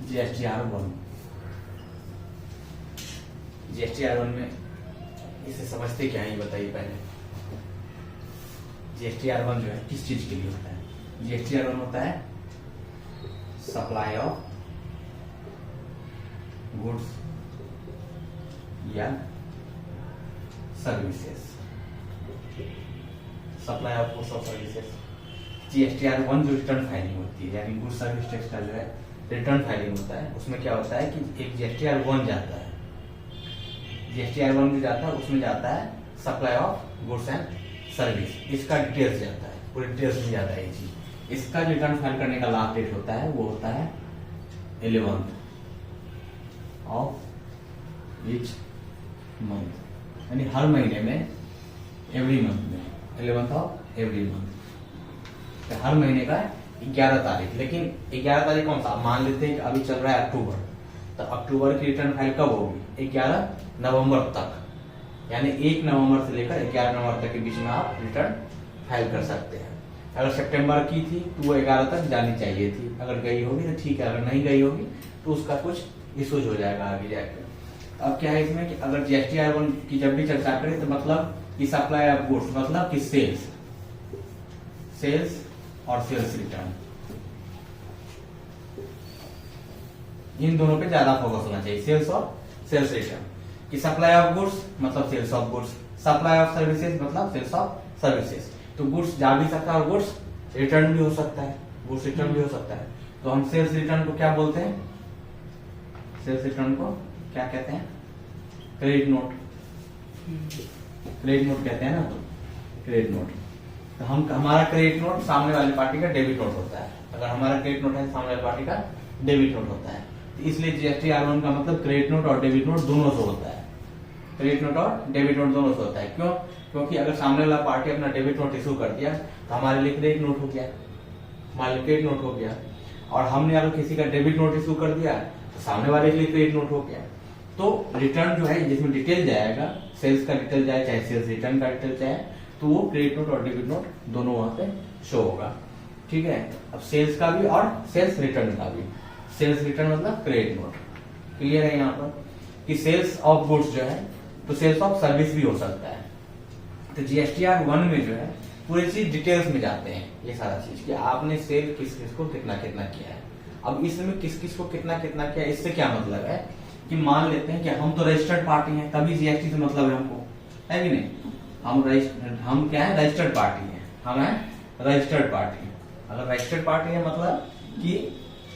GSTR1, GSTR1 में इसे समझते क्या है ये बताइए पहले। GSTR1 जो है किस चीज के लिए होता है? GSTR1 होता है सप्लाई ऑफ गुड्स या सर्विसेज, सप्लाई ऑफ गुड्स और सर्विसेज। GSTR1 जो रिटर्न फाइलिंग होती है, यानी गुड्स सर्विस टैक्स का जो है रिटर्न फाइलिंग होता है, उसमें क्या होता है कि एक GSTR1 जाता है, GSTR1 भी जाता है, उसमें जाता है supply of goods and service, इसका डिटेल्स जाता है, पूरी डिटेल्स में जाता है ये चीज। इसका जो रिटर्न फाइल करने का लास्ट डेट होता है वो होता है 11th ऑफ ईच मंथ, यानी हर महीने में, एवरी मंथ में 11th ऑफ एवरी मंथ, तो हर महीने का 11 तारीख। लेकिन 11 तारीख कौन सा? मान लेते हैं कि अभी चल रहा है अक्टूबर, तो अक्टूबर की रिटर्न फाइल कब होगी? 11 नवंबर तक, यानी 1 नवंबर से लेकर 11 नवंबर तक के बीच में आप रिटर्न फाइल कर सकते हैं। अगर सितंबर की थी तो वो 11 तक जानी चाहिए थी, अगर गई होगी तो ठीक है, अगर नहीं गई होगी तो उसका कुछ इश्यूज हो जाएगा आगे जाकर। अब क्या है इसमें कि अगर GSTR1 की जब भी चर्चा करें तो मतलब कि सप्लाई ऑफ गुड्स, मतलब कि सेल्स और सेल्स रिटर्न, इन दोनों पे ज्यादा फोकस होना चाहिए, सेल्स और सेल्स रिटर्न। कि सप्लाई ऑफ गुड्स मतलब sales of goods, supply of services मतलब सेल्स ऑफ सर्विसेज। तो गुड्स जा भी सकता है और गुड्स रिटर्न भी हो सकता है, गुड्स रिटर्न भी हो सकता है। तो हम सेल्स रिटर्न को क्या बोलते हैं? सेल्स रिटर्न को क्या कहते हैं? क्रेडिट नोट, क्रेडिट नोट कहते हैं ना, क्रेडिट नोट। तो हम हमारा क्रेडिट नोट सामने वाली पार्टी का डेबिट नोट होता है, अगर हमारा क्रेडिट नोट है सामने वाली पार्टी का डेबिट नोट होता है। तो इसलिए GSTR1 का मतलब क्रेडिट नोट और डेबिट नोट दोनों से होता है, क्रेडिट नोट और डेबिट नोट दोनों से होता है। क्यों? क्योंकि अगर सामने वाला पार्टी अपना डेबिट नोट इशू कर दिया तो हमारे लिए क्रेडिट नोट हो गया, हमारे लिए क्रेडिट नोट हो गया, और हमने अगर किसी का डेबिट नोट इशू कर दिया तो सामने वाले के लिए क्रेडिट नोट हो गया। तो रिटर्न जो है जिसमें डिटेल जाएगा, सेल्स का डिटेल जाए चाहे सेल्स रिटर्न का डिटेल जाए, तो वो क्रेडिट नोट और डेबिट नोट दोनों वहां पे शो होगा। ठीक है, अब सेल्स का भी और सेल्स रिटर्न का भी। सेल्स रिटर्न मतलब क्रेडिट नोट, क्लियर है यहाँ पर कि सेल्स ऑफ गुड्स जो है तो सेल्स ऑफ सर्विस भी हो सकता है। तो GSTR1 में जो है पूरी चीज डिटेल्स में जाते हैं, ये सारा चीज कि आपने सेल किस किस को कितना कितना किया है। अब इसमें किस किस को कितना कितना किया, इससे क्या मतलब है कि मान लेते हैं कि हम तो रजिस्टर्ड पार्टी हैं, तभी GST से मतलब है हमको, है कि नहीं? हम क्या है? रजिस्टर्ड पार्टी है, हम है रजिस्टर्ड पार्टी। अगर रजिस्टर्ड पार्टी है मतलब कि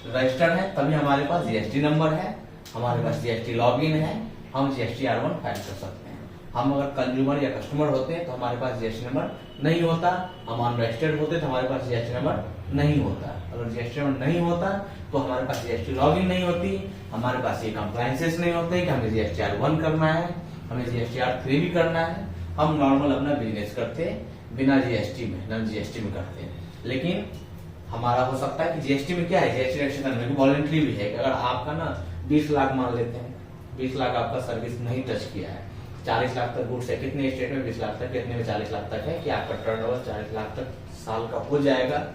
रजिस्टर्ड है, तभी हमारे पास GST नंबर है, हमारे पास GST लॉगिन है, हम GSTR1 फाइल कर सकते हैं। हम अगर कंज्यूमर या कस्टमर होते हैं तो हमारे पास GST नंबर नहीं होता, हम अनरजिस्टर्ड होते तो हमारे पास GST नंबर नहीं होता। अगर GST नंबर नहीं होता तो हमारे पास GST लॉगिन नहीं होती, हमारे पास ये कंप्लायंसेस नहीं होते कि हमें GSTR1 करना है, हमें GSTR3 भी करना है। हम नॉर्मल अपना बिजनेस करते हैं बिना GST में, नॉन GST में करते हैं। लेकिन हमारा हो सकता है कि GST में क्या है, GST रजिस्ट्रेशन में वॉलंटरी भी है। अगर आपका ना 20 लाख मान लेते हैं, 20 लाख आपका सर्विस नहीं टच किया है, 40 लाख तक गुड्स है, कितने स्टेट में 20 लाख तक, कितने में 40 लाख तक है कि आपका टर्नओवर 40 लाख तक साल का हो जाएगा,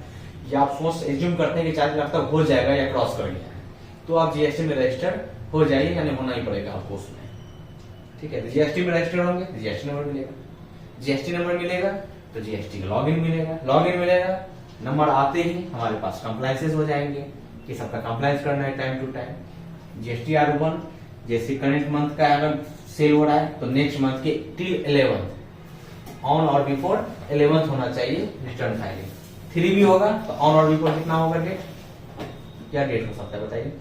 या आप सोच एज्यूम करते हैं कि 40 लाख तक हो जाएगा या क्रॉस कर गया है, तो आप GST में रजिस्टर्ड हो जाइए, यानी होना ही पड़ेगा आपको उसमें। ठीक है, तो GST में रजिस्टर्ड होंगे तो GST नंबर मिलेगा, GST नंबर मिलेगा तो GST का लॉगिन मिलेगा, लॉगिन मिलेगा, नंबर आते ही हमारे पास कंप्लायंसेस हो जाएंगे कि सबका कंप्लायंस करना है टाइम टू टाइम। GSTR1 जैसे करंट मंथ का अगर सेल हो रहा है तो नेक्स्ट मंथ के टिल 11th ऑन और बिफोर 11th होना चाहिए रिटर्न फाइलिंग। 3 भी होगा तो ऑन और बिफोर कितना होगा डेट, क्या डेट हो सकता है बताइए?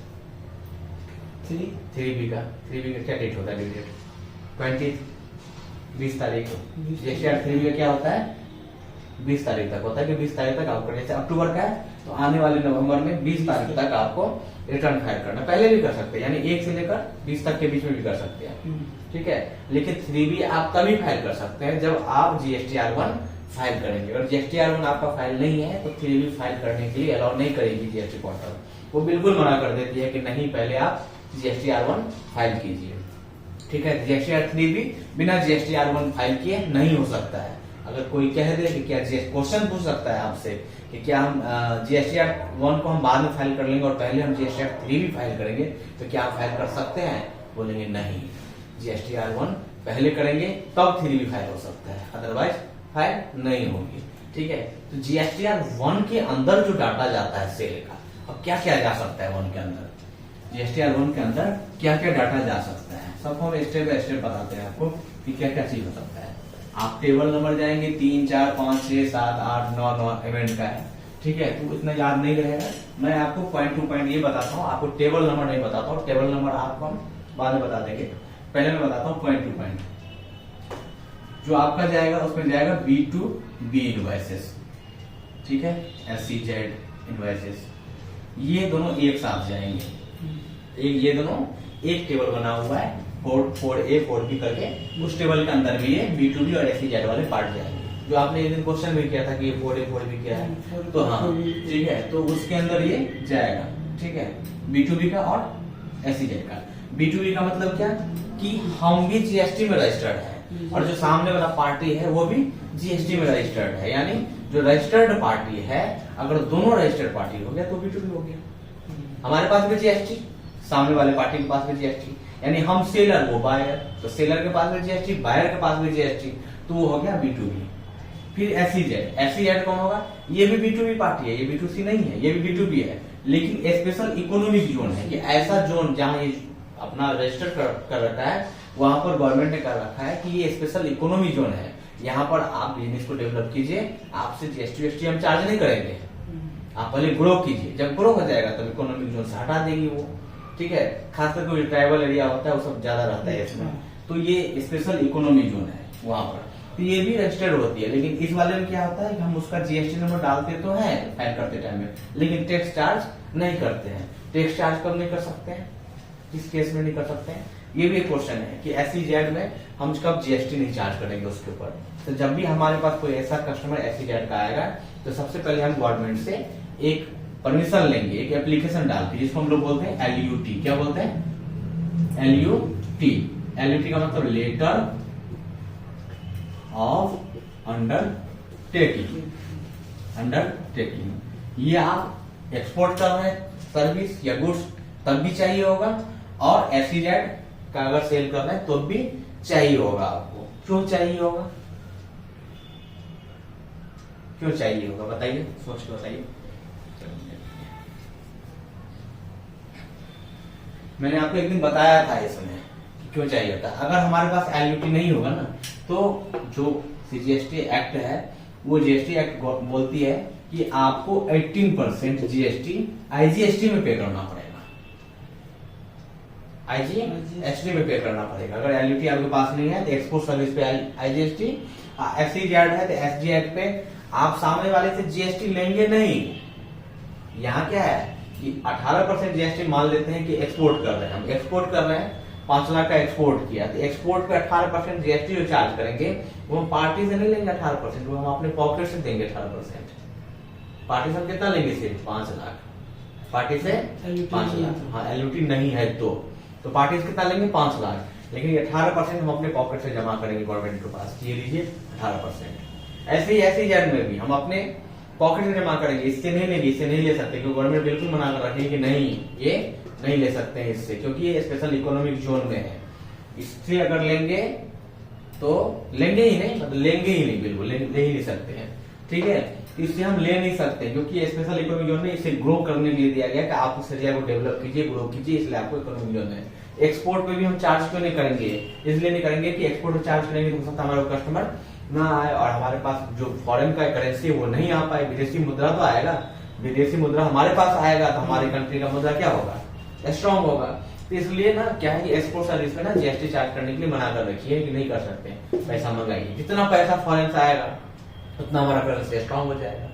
3 भी का क्या डेट होता है? डेट 20 तारीख को। GSTR3 का क्या होता है? 20 तारीख तक होता है कि 20 तारीख तक आपको, जैसे अक्टूबर का है तो आने वाले नवंबर में 20 तारीख तक आपको रिटर्न फाइल करना। पहले भी कर सकते हैं, यानी 1 से लेकर 20 तक के बीच में भी कर सकते हैं। ठीक है, लेकिन 3B आप तभी फाइल कर सकते हैं जब आप GSTR1 फाइल करेंगे। अगर GSTR1 आपका फाइल नहीं है तो 3B फाइल करने के लिए अलाउ नहीं करेगी GST पोर्टल, वो बिल्कुल मना कर देती है कि नहीं, पहले आप GSTR1 फाइल कीजिए। ठीक है, GSTR3 भी बिना GSTR1 फाइल किए नहीं हो सकता है। अगर कोई कह दे कि क्या क्वेश्चन पूछ सकता है आपसे कि क्या हम GSTR 1 को हम बाद में फाइल कर लेंगे और पहले हम GSTR 3 भी फाइल करेंगे, तो क्या आप फाइल कर सकते हैं? बोलेंगे नहीं, GSTR 1 पहले करेंगे तब 3 भी फाइल हो सकता है, अदरवाइज फाइल नहीं होगी। ठीक है, तो GSTR 1 के अंदर जो डाटा जाता है सेल का, अब क्या क्या जा सकता है 1 के अंदर? GSTR 1 के अंदर क्या क्या डाटा जा सकता है, सब हम स्टेप बाय स्टेप बताते हैं आपको कि क्या क्या चीज हो सकता है। आप टेबल नंबर जाएंगे 3, 4, 5, 6, 7, 8, 9 इवेंट का है। ठीक है, तो इतना याद नहीं रहेगा, मैं आपको पॉइंट टू पॉइंट ये बताता हूँ, आपको टेबल नंबर नहीं बताता हूँ, टेबल नंबर आपको हम बाद में बता देंगे, पहले मैं बताता हूँ पॉइंट टू पॉइंट। जो आपका जाएगा उसमें जाएगा B2B इनवॉइसेस, ठीक है, SEZ इनवॉइसेस, ये दोनों एक साथ जाएंगे। ये दोनों एक टेबल बना हुआ है 4A 4B करके, उस टेबल के अंदर भी ये B2B और SEZ वाले पार्ट जाएंगे, जो आपने एक दिन क्वेश्चन भी किया था कि ये 4A 4B क्या है, तो हाँ ठीक है, तो उसके अंदर ये जाएगा। ठीक है, B2B का और SEZ का। B2B का मतलब क्या कि हम भी GST में रजिस्टर्ड है और जो सामने वाला पार्टी है वो भी GST में रजिस्टर्ड है, यानी जो रजिस्टर्ड पार्टी है, अगर दोनों रजिस्टर्ड पार्टी हो गया तो B2B हो गया। हमारे पास भी GST, सामने वाले पार्टी के पास भी GST, यानी हम सेलर वो बायर, तो सेलर के पास भी GST, बायर के पास भी GST, तो वो हो गया B2B। फिर SEZ कौन होगा? ये भी B2B पार्टी है, ये B2C नहीं है, ये भी B2B है, लेकिन स्पेशल इकोनॉमिक जोन है कि ऐसा जोन जहां ये अपना रजिस्टर कर रखा है, वहां पर गवर्नमेंट ने कर रखा है कि ये स्पेशल इकोनॉमी जोन है, यहाँ पर आप बिजनेस को डेवलप कीजिए, आपसे GST हम चार्ज नहीं करेंगे, आप पहले ग्रो कीजिए, जब ग्रो हो जाएगा तब इकोनॉमिक जोन से हटा देंगे वो। ठीक है, खासकर कोई ट्राइबल एरिया होता है वो सब ज्यादा रहता है इसमें, तो ये स्पेशल इकोनॉमी जोन है वहां पर, तो ये भी रजिस्टर्ड होती है। लेकिन इस वाले में क्या होता है कि हम उसका GST नंबर डालते तो हैं फाइल करते टाइम में, लेकिन टैक्स चार्ज नहीं करते हैं। टैक्स चार्ज कब नहीं कर सकते हैं, किस केस में नहीं कर सकते हैं, ये भी एक क्वेश्चन है कि SEZ में हम कब GST नहीं चार्ज करेंगे उसके ऊपर। तो जब भी हमारे पास कोई ऐसा कस्टमर SEZ का आएगा, तो सबसे पहले हम गवर्नमेंट से एक परमिशन लेंगे, एक एप्लीकेशन डाल के, जिसको हम लोग बोलते हैं LUT। क्या बोलते हैं? LUT का मतलब लेटर ऑफ अंडरटेकिंग। ये आप एक्सपोर्ट कर रहे हैं सर्विस या गुड्स तब भी चाहिए होगा, और SEZ का अगर सेल कर रहे हैं तो भी चाहिए होगा आपको। क्यों चाहिए होगा, क्यों चाहिए होगा बताइए, सोच के बताइए। मैंने आपको एक दिन बताया था इसमें कि क्यों चाहिए होता है। अगर हमारे पास LUT नहीं होगा ना, तो जो GST एक्ट है, वो GST एक्ट बोलती है कि आपको 18% GST IGST में पे करना पड़ेगा, IGST में पे करना पड़ेगा। अगर LUT आपके पास नहीं है तो एक्सपोर्ट सर्विस पे IGST, SEZ है तो SGX पे आप सामने वाले से GST लेंगे नहीं। यहाँ क्या है कि 18% GST मान लेते हैं कि एक्सपोर्ट कर रहे हैं, हम एक्सपोर्ट कर रहे हैं, 5 लाख का एक्सपोर्ट किया, तो एक्सपोर्ट पे 18% GST जो चार्ज करेंगे वो हम पार्टी से नहीं लेंगे 18%, वो हम अपने पॉकेट से देंगे 18%। पार्टी से हम कितना लेंगे? सिर्फ 5 लाख, पार्टी से 5 लाख। हाँ, LUT नहीं है तो पार्टी से कितना लेंगे? 5 लाख, लेकिन ये 18% हम अपने पॉकेट से जमा करेंगे गवर्नमेंट के पास, ये लीजिए 18%। ऐसे ही SEZ में भी हम अपने पॉकेट से जमा करेंगे, इससे नहीं लेंगे, इससे नहीं ले सकते, क्योंकि गवर्नमेंट बिल्कुल मना कर रखी है कि नहीं, ये नहीं ले सकते हैं इससे, क्योंकि ये स्पेशल इकोनॉमिक जोन में है। इससे अगर लेंगे तो लेंगे ही नहीं, मतलब लेंगे ही नहीं, बिल्कुल ले ही नहीं सकते हैं। ठीक है, इससे हम ले नहीं सकते, क्योंकि ये स्पेशल इकोनॉमिक जोन में इसे ग्रो करने के लिए दिया गया कि आप उस एरिया को डेवलप कीजिए, ग्रो कीजिए, इसलिए आपको इकोनॉमिक जोन है। एक्सपोर्ट पे भी हम चार्ज क्यों नहीं करेंगे? इसलिए नहीं करेंगे कि एक्सपोर्ट चार्ज करेंगे तो हो सकता है हमारा कस्टमर ना आए और हमारे पास जो फॉरेन का करेंसी है वो नहीं आ पाए, विदेशी मुद्रा तो आएगा, विदेशी मुद्रा हमारे पास आएगा तो हमारी कंट्री का मुद्रा क्या होगा? स्ट्रॉन्ग होगा। तो इसलिए ना क्या है कि एक्सपोर्ट सर्विस में ना GST चार्ज करने के लिए मना कर रखी है कि नहीं कर सकते, पैसा मंगाइए, जितना पैसा फॉरेन से आएगा उतना हमारा करेंसी स्ट्रॉन्ग हो जाएगा,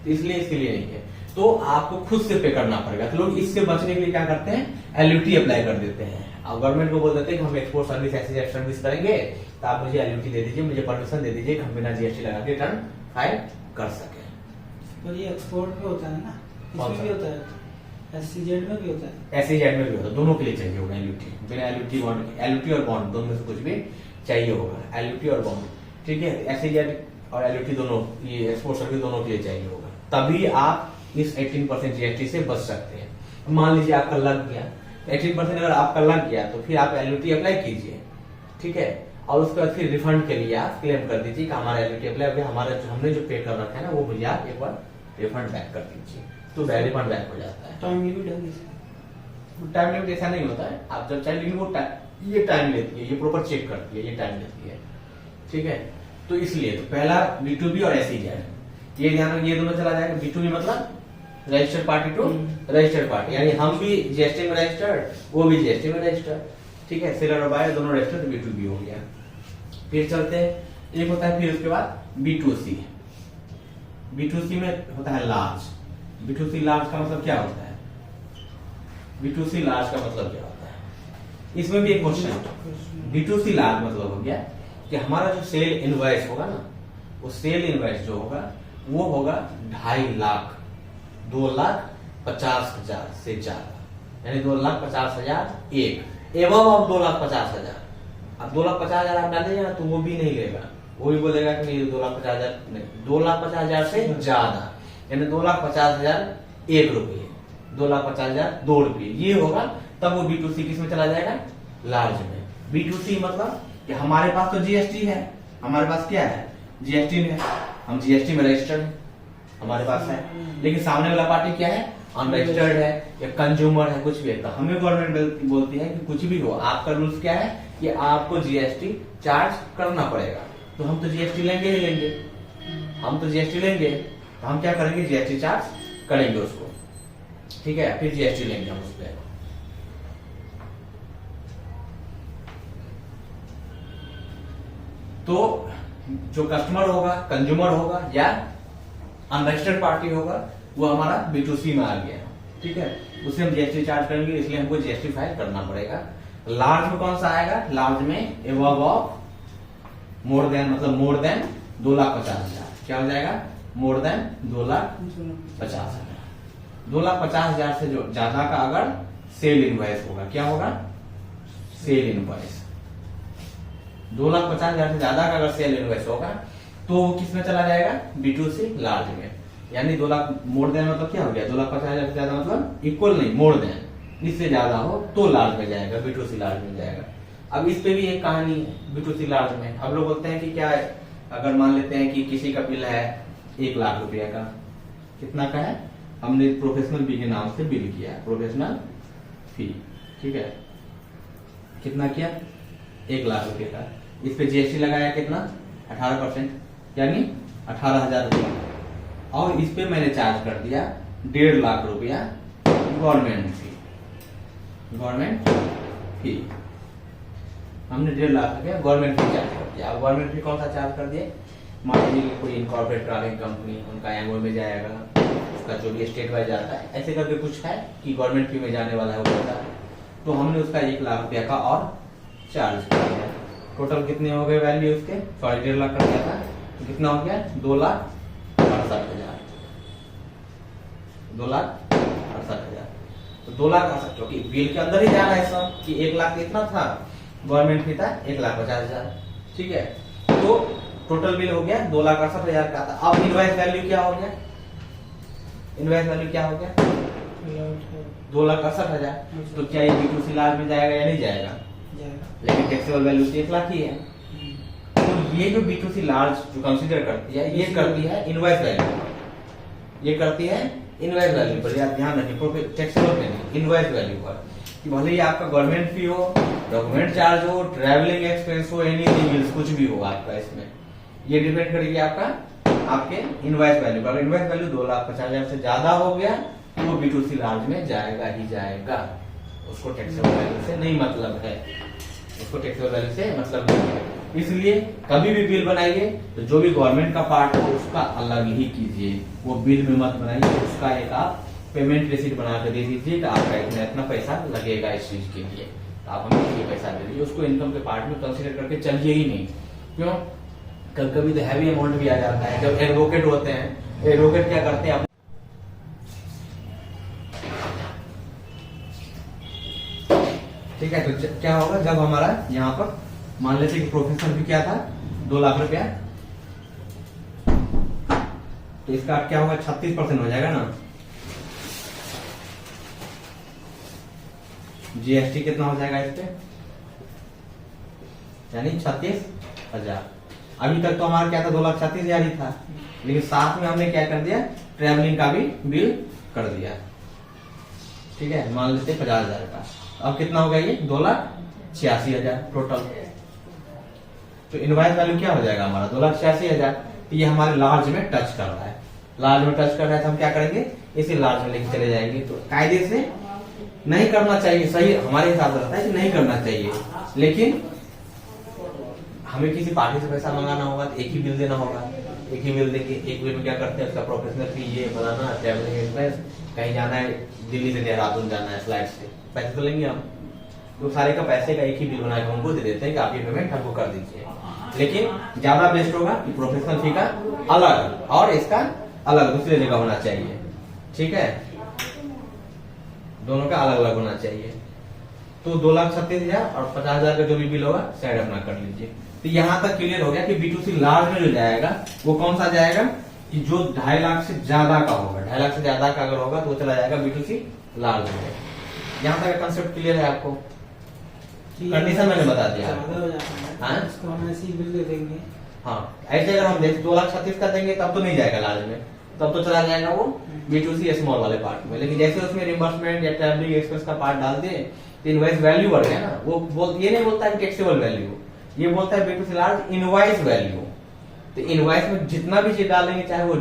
तो इसलिए इसके लिए नहीं है। तो आपको खुद से पे करना पड़ेगा। तो लोग इससे बचने के लिए क्या करते हैं? LUT अप्लाई कर देते हैं, अब गवर्नमेंट को बोल देते हैं कि हम एक्सपोर्ट सर्विस SEZ सर्विस करेंगे, तो आप मुझे LUT दे दीजिए, मुझे परमिशन दे दीजिए कि हम बिना GST लगा के रिटर्न फाइल कर सके। तो ये एक्सपोर्ट में होता है ना, इसमें भी होता है, SEZ में भी होता है, SEZ में भी होता है, दोनों के लिए चाहिए होगा LUT। बिना LUT और बॉन्ड दोनों में से कुछ भी चाहिए होगा, LUT और बॉन्ड। ठीक है, SEZ और एलयूटी दोनों, ये एक्सपोर्ट सर्विस दोनों के लिए चाहिए होगा, तभी आप इस 18% जीएसटी से बच सकते हैं। मान लीजिए आपका लग गया 18%, अगर आपका लग गया तो फिर आप एलयूटी अप्लाई कीजिए, ठीक है, और उसके बाद फिर रिफंड के लिए आप क्लेम कर दीजिए कि हमारा एलयूटी अप्लाई अभी हमारा हमने जो पे कर रखा है ना वो भैया आप एक बार रिफंड बैक कर दीजिए, तो रिफंड बैक हो जाता है। टाइम लिमिट है इसमें? टाइम लिमिट ऐसा नहीं होता है, आप जब चाहे, लेकिन वो ये टाइम लेती है, ये प्रॉपर चेक करती है, ये टाइम लेती है, ठीक है। तो इसलिए तो पहला B2B और SEZ, ये ध्यान रखिए, ये दोनों चला जाएगा। B2B मतलब registered party to registered party, यानी हम भी जीएसटी में रजिस्टर्ड, वो भी जीएसटी में रजिस्टर्ड, ठीक है, सेलर और बायर दोनों रजिस्टर्ड, B2B हो गया। फिर चलते हैं, एक होता है फिर उसके बाद B2C। B2C में होता है लार्ज। B2C लार्ज का मतलब क्या होता है? B2C लार्ज का मतलब क्या होता है? इसमें भी एक क्वेश्चन। B2C लार्ज मतलब हो गया कि हमारा जो सेल इनवॉइस होगा ना, वो सेल इनवॉइस जो होगा वो होगा 2.5 लाख, 2,50,000 से ज्यादा, यानी 2,50,000 एक एवं अब 2,50,000। अब 2,50,000 आप डालेंगे ना तो वो भी नहीं लेगा, वो भी बोलेगा कि नहीं 2,50,000 नहीं, 2,50,000 से ज्यादा, यानी 2,50,000 1 रुपये, 2,50,000 2 रुपये, ये होगा तब वो B2C किस में चला जाएगा? लार्ज में। B2C मतलब कि हमारे पास तो जीएसटी है, हमारे पास क्या है? जीएसटी में, हम जीएसटी में रजिस्टर्ड है, हमारे पास है, लेकिन सामने वाला पार्टी क्या है? अनरजिस्टर्ड है या कंज्यूमर है, कुछ भी है। तो हमें गवर्नमेंट बोलती है कि कुछ भी हो, आपका रूल्स क्या है कि आपको जीएसटी चार्ज करना पड़ेगा, तो हम तो जीएसटी लेंगे ही लेंगे, हम तो जीएसटी लेंगे, तो हम क्या करेंगे? जीएसटी चार्ज करेंगे उसको, ठीक है, फिर जीएसटी लेंगे हम उस पर। तो जो कस्टमर होगा, कंज्यूमर होगा या अनरजिस्टर्ड पार्टी होगा, वो हमारा B2C में आ गया, ठीक है, उसे हम जीएसटी चार्ज करेंगे, इसलिए हमको जीएसटी फाइल करना पड़ेगा। लार्ज में कौन सा आएगा? लार्ज में एबव ऑफ मोर देन, मतलब मोर देन 2,50,000, क्या हो जाएगा? More than 2,50,000। 2,50,000 से जो ज्यादा का अगर सेल इनवॉइस होगा, क्या होगा? Cell invoice. 2,50,000 से ज्यादा का अगर सेल इनवॉइस होगा तो वो किस में चला जाएगा? B2C लार्ज में, यानी 2 लाख मोर देन मतलब क्या हो गया? 2,50,000 से ज्यादा मतलब इक्वल नहीं, मोर देन, इससे ज्यादा हो तो लार्ज में जाएगा, B2C लार्ज में जाएगा। अब इस पे भी एक कहानी है B2C लार्ज में। अब लोग बोलते हैं कि क्या है, अगर मान लेते हैं कि किसी का बिल है 1 लाख रुपया का, कितना का है? हमने प्रोफेशनल फी के नाम से बिल किया, प्रोफेशनल फी, ठीक है, कितना किया? 1 लाख रुपए का। इस पे जीएसटी लगाया कितना? 18%, यानी 18,000 रुपया, और इस पे मैंने चार्ज कर दिया 1.5 लाख रुपया गवर्नमेंट फी। गवर्नमेंट फी हमने 1.5 लाख रुपया गवर्नमेंट फी चार्ज कर दिया। अब गवर्नमेंट फी कौन सा चार्ज कर दिए? मान लीजिए कोई इनकॉर्पोरेट ट्रैवलिंग कंपनी, उनका एमओ में जाएगा, उसका जो भी स्टेट वाइज जाता है, ऐसे करके कुछ है कि गवर्नमेंट फी में जाने वाला है वो पैसा, तो हमने उसका 1 लाख रुपया का और चार्ज कर दिया। टोटल कितने हो गए वैल्यू उसके? सॉरी 1.5 लाख कर दिया था, तो कितना हो गया? 2,68,000। 2,68,000, तो 2,68,000, क्योंकि बिल के अंदर ही जा रहा है सब कि 1 लाख इतना था, गवर्नमेंट फी था 1,50,000, ठीक है, तो टोटल बिल हो गया 2,68,000 का था। अब इनवॉइस वैल्यू क्या हो गया? इनवॉइस वैल्यू क्या हो गया? 2,68,000। तो क्या ये B2C लार्ज में जाएगा या नहीं जाएगा? लेकिन टैक्सेबल वैल्यू 1 लाख ही है। तो ये जो B2C लार्ज जो कंसीडर करती है, ये करती है इनवॉइस वैल्यू, ये करती है इनवॉइस वैल्यू पर। आप ध्यान रखिए, टैक्सेबल पे नहीं, इनवॉइस वैल्यू पर, कि भले ही आपका गवर्नमेंट फी हो, डॉक्यूमेंट चार्ज हो, ट्रैवलिंग एक्सपेंस हो, एनीथिंग कुछ भी हो आपका, इसमें ये डिपेंड करेगी आपका आपके इनवॉइस वैल्यू पर। इनवॉइस वैल्यू 2,50,000 से ज्यादा हो गया तो वो B2C लार्ज में जाएगा ही जाएगा, उसको टैक्सेबल वैल्यू से नहीं मतलब है, उसको टैक्सेबल वैल्यू से मतलब नहीं है। इसलिए कभी भी बिल बनाइए तो जो भी गवर्नमेंट का पार्ट हो उसका अलग ही कीजिए, वो बिल में मत बनाइए, उसका एक आप पेमेंट रिसीट बना कर दे दीजिए कि आपका इतना पैसा लगेगा इस चीज के लिए, तो आप हमें ये पैसा दे दीजिए, उसको इनकम के पार्ट में कंसीडर करके चलिए ही नहीं। क्यों? कभी कभी तो हैवी अमाउंट भी आ जाता है, जब एडवोकेट होते हैं, एडवोकेट क्या करते हैं, ठीक है, तो क्या होगा जब हमारा यहाँ पर मान लेते कि प्रोफेशनल भी क्या था 2 लाख रुपया, तो इसका क्या होगा, 36% हो जाएगा ना। जीएसटी कितना हो जाएगा इस पे, यानी 36,000। अभी तक तो हमारा क्या था, 2,36,000 ही था, लेकिन साथ में हमने क्या कर दिया, ट्रेवलिंग का भी बिल कर दिया। ठीक है, मान लेते 50,000 का। अब कितना हो गया ये, 2,86,000 टोटल। तो इनवॉइस वैल्यू क्या हो जाएगा हमारा, 2,86,000। तो ये हमारे लार्ज में टच कर रहा है, लार्ज में टच कर रहा है, तो हम क्या करेंगे, इसे लार्ज में लेके चले जाएंगे। तो कायदे से नहीं करना चाहिए, सही हमारे हिसाब से रहता है कि नहीं करना चाहिए, लेकिन हमें किसी पार्टी से पैसा मंगाना होगा तो एक ही बिल देना होगा, एक ही बिल देंगे। एक बिल में क्या करते हैं, उसका प्रोफेशनल फी, ये फलाना, ट्रैवलिंग एक्सपेंस, कहीं जाना है दिल्ली से देहरादून जाना है फ्लाइट से, पैसे तो लेंगे हम, तो सारे का पैसे का एक ही बिल बना के हमको दे देते हैं कि आप ये पेमेंट हमको कर दीजिए। लेकिन ज्यादा बेस्ट होगा कि प्रोफेशनल फी का अलग और इसका अलग दूसरी जगह होना चाहिए। ठीक है, दोनों का अलग अलग होना चाहिए। तो 2,36,000 और 50,000 का जो भी बिल होगा साइड अपना कर लीजिए। तो यहां तक क्लियर हो गया कि B2C लार्ज में जो जाएगा वो कौन सा जाएगा, कि जो 2.5 लाख से ज्यादा का होगा, 2.5 लाख से ज्यादा का अगर होगा तो वो चला जाएगा B2C लार्ज में। यहां तक कंसेप्ट क्लियर है आपको, कंडीशन मैंने बता दिया। हाँ, इसको हम ऐसे ही बिल दे देंगे। हाँ, ऐसे अगर हम 2,36,000 का देंगे तब तो नहीं जाएगा लार्ज में, तब तो चला जाएगा वो B2C स्मॉल वाले पार्ट में। लेकिन जैसे उसमें रिम्बर्समेंट या ट्रैवलिंग एक्सपेंस का पार्ट डाल दे तो इनवॉइस वैल्यू बढ़ गया ना, वो ये नहीं बोलता है टैक्सेबल वैल्यू, ये बोलता है B2C लार्ज इनवॉइस वैल्यू। तो इनवॉइस में जितना भी चीज डालेंगे, चाहे वो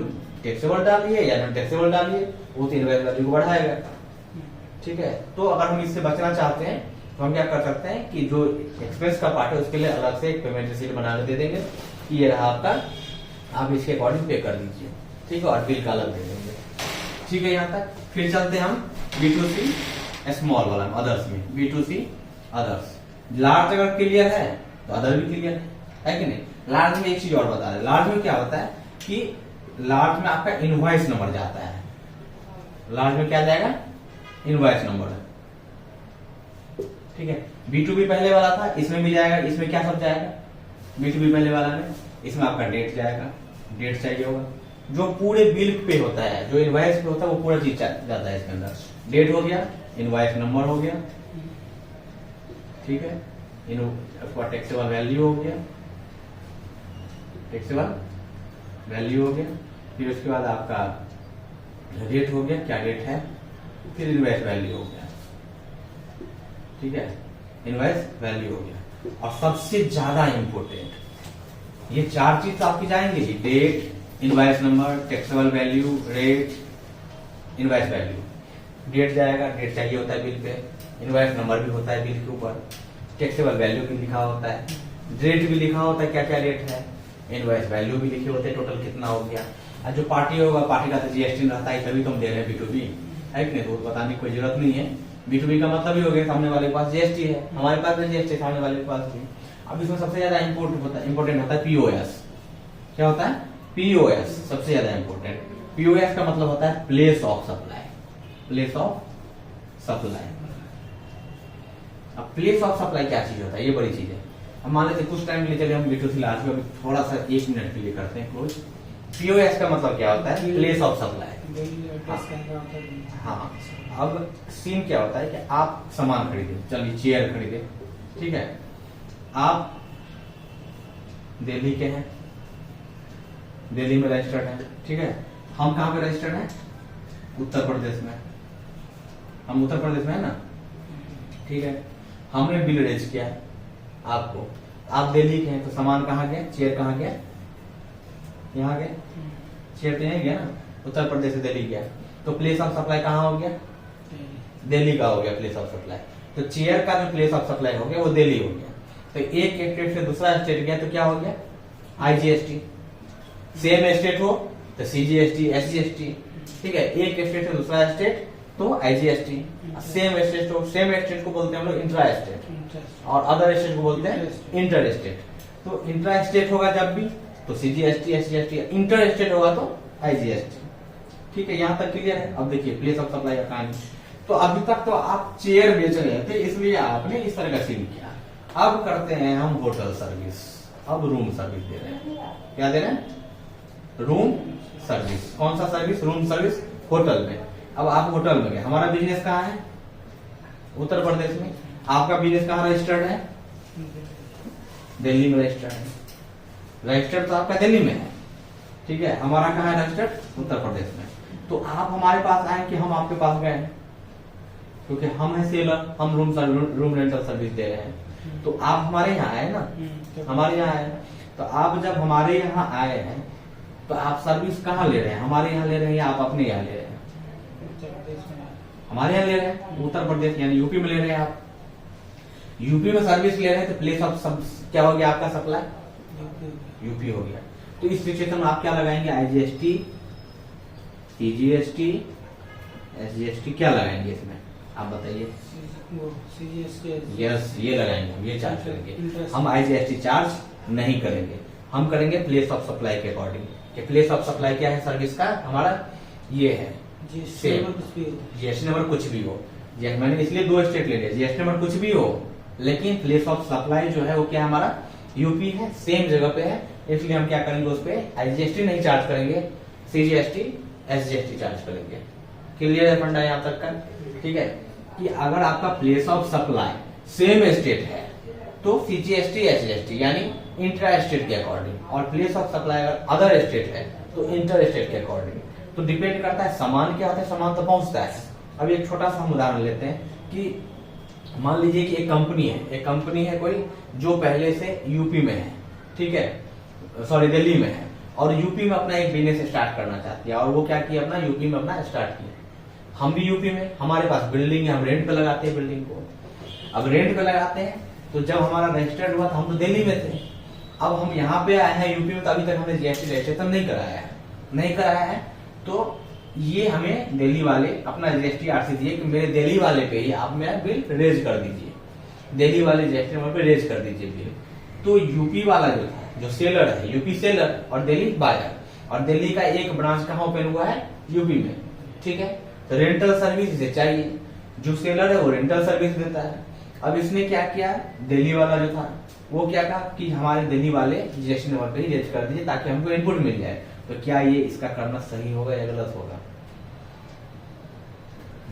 टैक्सेबल डालिए या नॉन टैक्सेबल डालिए, वो तो इनवॉइस वैल्यू को बढ़ाएगा। ठीक है, तो अगर हम इससे बचना चाहते हैं तो हम क्या कर सकते हैं कि जो एक्सपेंस का पार्ट है उसके लिए अलग से एक पेमेंट रिसीट बना के दे देंगे कि ये रहा आपका, आप इसके अकॉर्डिंग पे कर दीजिए। ठीक है, और बिल का अलग दे देंगे। ठीक है, यहाँ तक। फिर चलते हैं हम B2C स्मॉल वाला अदर्स में। B2C अदर्स, लार्ज अगर क्लियर है तो अदर भी क्लियर है कि नहीं। लार्ज में एक चीज और बता रहे, लार्ज में क्या होता है कि लार्ज में आपका इनवॉइस नंबर जाता है। लार्ज में क्या जाएगा, इनवॉइस नंबर। ठीक है, B2B पहले वाला था, इसमें भी जाएगा। इसमें क्या सब जाएगा, B2B पहले वाला में इसमें आपका डेट जाएगा, डेट चाहिए होगा। जो पूरे बिल पे होता है, जो इनवॉइस पे होता है, वो पूरा चीज जाता है इसके अंदर। डेट हो गया, इनवॉइस नंबर हो गया, ठीक है, आपका टैक्सेबल वैल्यू हो गया, टैक्सेबल वैल्यू हो गया। फिर उसके बाद आपका डेट हो गया, क्या डेट है, फिर इनवॉइस वैल्यू हो गया। ठीक है, इनवॉइस वैल्यू हो गया। और सबसे ज्यादा इंपोर्टेंट ये 4 चीज तो आपकी जाएंगे, date, invoice number, taxable value, rate, invoice value. Date जाएगा, डेट चाहिए होता है बिल पे, इनवॉइस नंबर भी होता है बिल के ऊपर, टैक्सेबल वैल्यू भी लिखा होता है, रेट भी लिखा होता है क्या क्या रेट है, इनवॉइस वैल्यू भी लिखे होते हैं टोटल कितना हो गया। और जो पार्टी होगा, पार्टी का तो जीएसटी रहता है, तभी तो हम दे रहे हैं B2B, है कि नहीं, तो बताने की कोई जरूरत नहीं है। B2B का मतलब ही हो गया सामने वाले के पास जीएसटी है, हमारे पास भी जीएसटी, सामने वाले के पास भी। अब इसमें सबसे ज्यादा इंपोर्टेंट होता है POS। क्या होता है, POS सबसे ज्यादा इंपोर्टेंट। POS का मतलब होता है place of supply, place of supply. अब प्लेस ऑफ सप्लाई क्या चीज होता है, ये बड़ी चीज है। अब मान लेते कुछ टाइम के लिए चले हम B2C लार्ज में थोड़ा सा 1 मिनट के लिए करते हैं क्लोज। POS का मतलब क्या होता है, प्लेस ऑफ सप्लाई। हाँ, अब सीन क्या होता है कि आप सामान खरीदे, चलिए चेयर खरीदे, ठीक है, आप दिल्ली के हैं, दिल्ली में रजिस्टर्ड है, ठीक है। हम कहाँ पे रजिस्टर्ड हैं, उत्तर प्रदेश में, हम उत्तर प्रदेश में है ना, ठीक है। हमने बिल रेज किया आपको, आप दिल्ली के हैं, तो सामान कहाँ गया, चेयर कहाँ गया, यहाँ गया, चेयर तो यहीं गया ना, उत्तर प्रदेश से दिल्ली गया, तो प्लेस ऑफ सप्लाई कहाँ हो गया, दिल्ली का हो गया प्लेस ऑफ सप्लाई। तो चेयर का जो प्लेस ऑफ सप्लाई हो गया वो दिल्ली हो गया। तो एक स्टेट से दूसरा स्टेट गया तो क्या हो गया, IGST। सेम स्टेट हो तो CGST, SGST, ठीक है। एक स्टेट से दूसरा स्टेट तो IGST। सेम स्टेट हो, सेम स्टेट को बोलते हैं हम लोग इंट्रा स्टेट, और अदर स्टेट को बोलते हैं इंटर स्टेट। तो इंट्रा स्टेट होगा जब भी तो CGST, SGST, इंटर स्टेट होगा तो IGST। ठीक है, यहाँ तक क्लियर है। अब देखिए प्लेस ऑफ सप्लाई का कहानी। तो अभी तक तो आप चेयर बेच रहे थे, इसलिए आपने इस तरह का सीन किया। अब करते हैं हम होटल सर्विस, अब रूम सर्विस दे रहे हैं। क्या दे रहे हैं, रूम सर्विस। कौन सा सर्विस? रूम सर्विस होटल में। अब आप होटल में गए, हमारा बिजनेस कहाँ है? उत्तर प्रदेश में। आपका बिजनेस कहाँ रजिस्टर्ड है? दिल्ली में रजिस्टर्ड है। रजिस्टर्ड तो आपका दिल्ली में है, ठीक है। हमारा कहाँ है रजिस्टर्ड? उत्तर प्रदेश में। तो आप हमारे पास आए कि हम आपके पास गए, क्योंकि हम है सेलर, हम रूम रेंटल सर्विस दे रहे हैं। तो आप हमारे यहाँ आए ना, हमारे यहाँ आए। तो आप जब हमारे यहाँ आए हैं तो आप सर्विस कहाँ ले रहे हैं? हमारे यहाँ ले रहे हैं या आप अपने यहाँ ले रहे हैं? हमारे यहाँ ले रहे हैं, उत्तर प्रदेश यानी यूपी में ले रहे हैं आप। यूपी में सर्विस ले रहे हैं तो प्लेस ऑफ क्या हो गया आपका? सप्लाई यूपी हो गया। तो इस सिचुएशन में आप क्या लगाएंगे? आईजीएसटी, टीजीएसटी, एसजीएसटी क्या लगाएंगे इसमें? आप बताइए। यस, ये लगाएंगे हम, ये चार्ज करेंगे हम। आईजीएसटी चार्ज नहीं करेंगे, हम करेंगे प्लेस ऑफ सप्लाई के अकॉर्डिंग। प्लेस ऑफ सप्लाई क्या है सर्विस का? हमारा ये है जीएसटी नंबर कुछ भी हो। मैंने इसलिए 2 स्टेट ले लिया, जीएसटी नंबर कुछ भी हो, लेकिन प्लेस ऑफ सप्लाई जो है वो क्या हमारा यूपी है, सेम जगह पे है। इसलिए हम क्या करेंगे? उस पर आईजीएसटी नहीं चार्ज करेंगे, सीजीएसटी, एसजीएसटी चार्ज करेंगे। क्लियर है फंडा यहाँ तक का? ठीक है कि अगर आपका place of supply same state है तो सीजीएसटी, एसजीएसटी यानी इंट्रा स्टेट के अकॉर्डिंग, और प्लेस ऑफ सप्लाई अगर अदर स्टेट है तो इंटर स्टेट के अकॉर्डिंग। तो डिपेंड करता है सामान क्या होता है, सामान तो पहुंचता है। अब एक छोटा सा हम उदाहरण लेते हैं कि मान लीजिए कि एक कंपनी है कोई जो पहले से यूपी में है, ठीक है, सॉरी दिल्ली में है, और यूपी में अपना एक बिजनेस स्टार्ट करना चाहती है, और वो क्या किया? अपना यूपी में अपना स्टार्ट किया। हम भी यूपी में, हमारे पास बिल्डिंग है, हम रेंट पे लगाते हैं बिल्डिंग को। अब रेंट पे लगाते हैं तो जब हमारा रजिस्टर्ड हुआ तो हम तो दिल्ली में थे। अब हम यहाँ पे आए हैं यूपी में, तो अभी तक हमने जीएसटी रजिस्ट्रेशन नहीं कराया है। तो ये हमें दिल्ली वाले अपना जीएसटी आरसी दिए कि मेरे दिल्ली वाले पे ही आप मेरा बिल रेज कर दीजिए, दिल्ली वाले जीएसटी नंबर पे रेज कर दीजिए बिल। तो यूपी वाला जो था, जो सेलर है, यूपी सेलर और दिल्ली बायर, और दिल्ली का एक ब्रांच कहाँ ओपन हुआ है? यूपी में, ठीक है। तो रेंटल सर्विस इसे चाहिए, जो सेलर है वो रेंटल सर्विस देता है। अब इसने क्या किया? दिल्ली वाला जो था वो क्या कहा कि हमारे दिल्ली वाले जीएसटी नंबर पे ही रेज कर दीजिए ताकि हमको इनपुट मिल जाए। तो क्या ये इसका करना सही होगा या गलत होगा?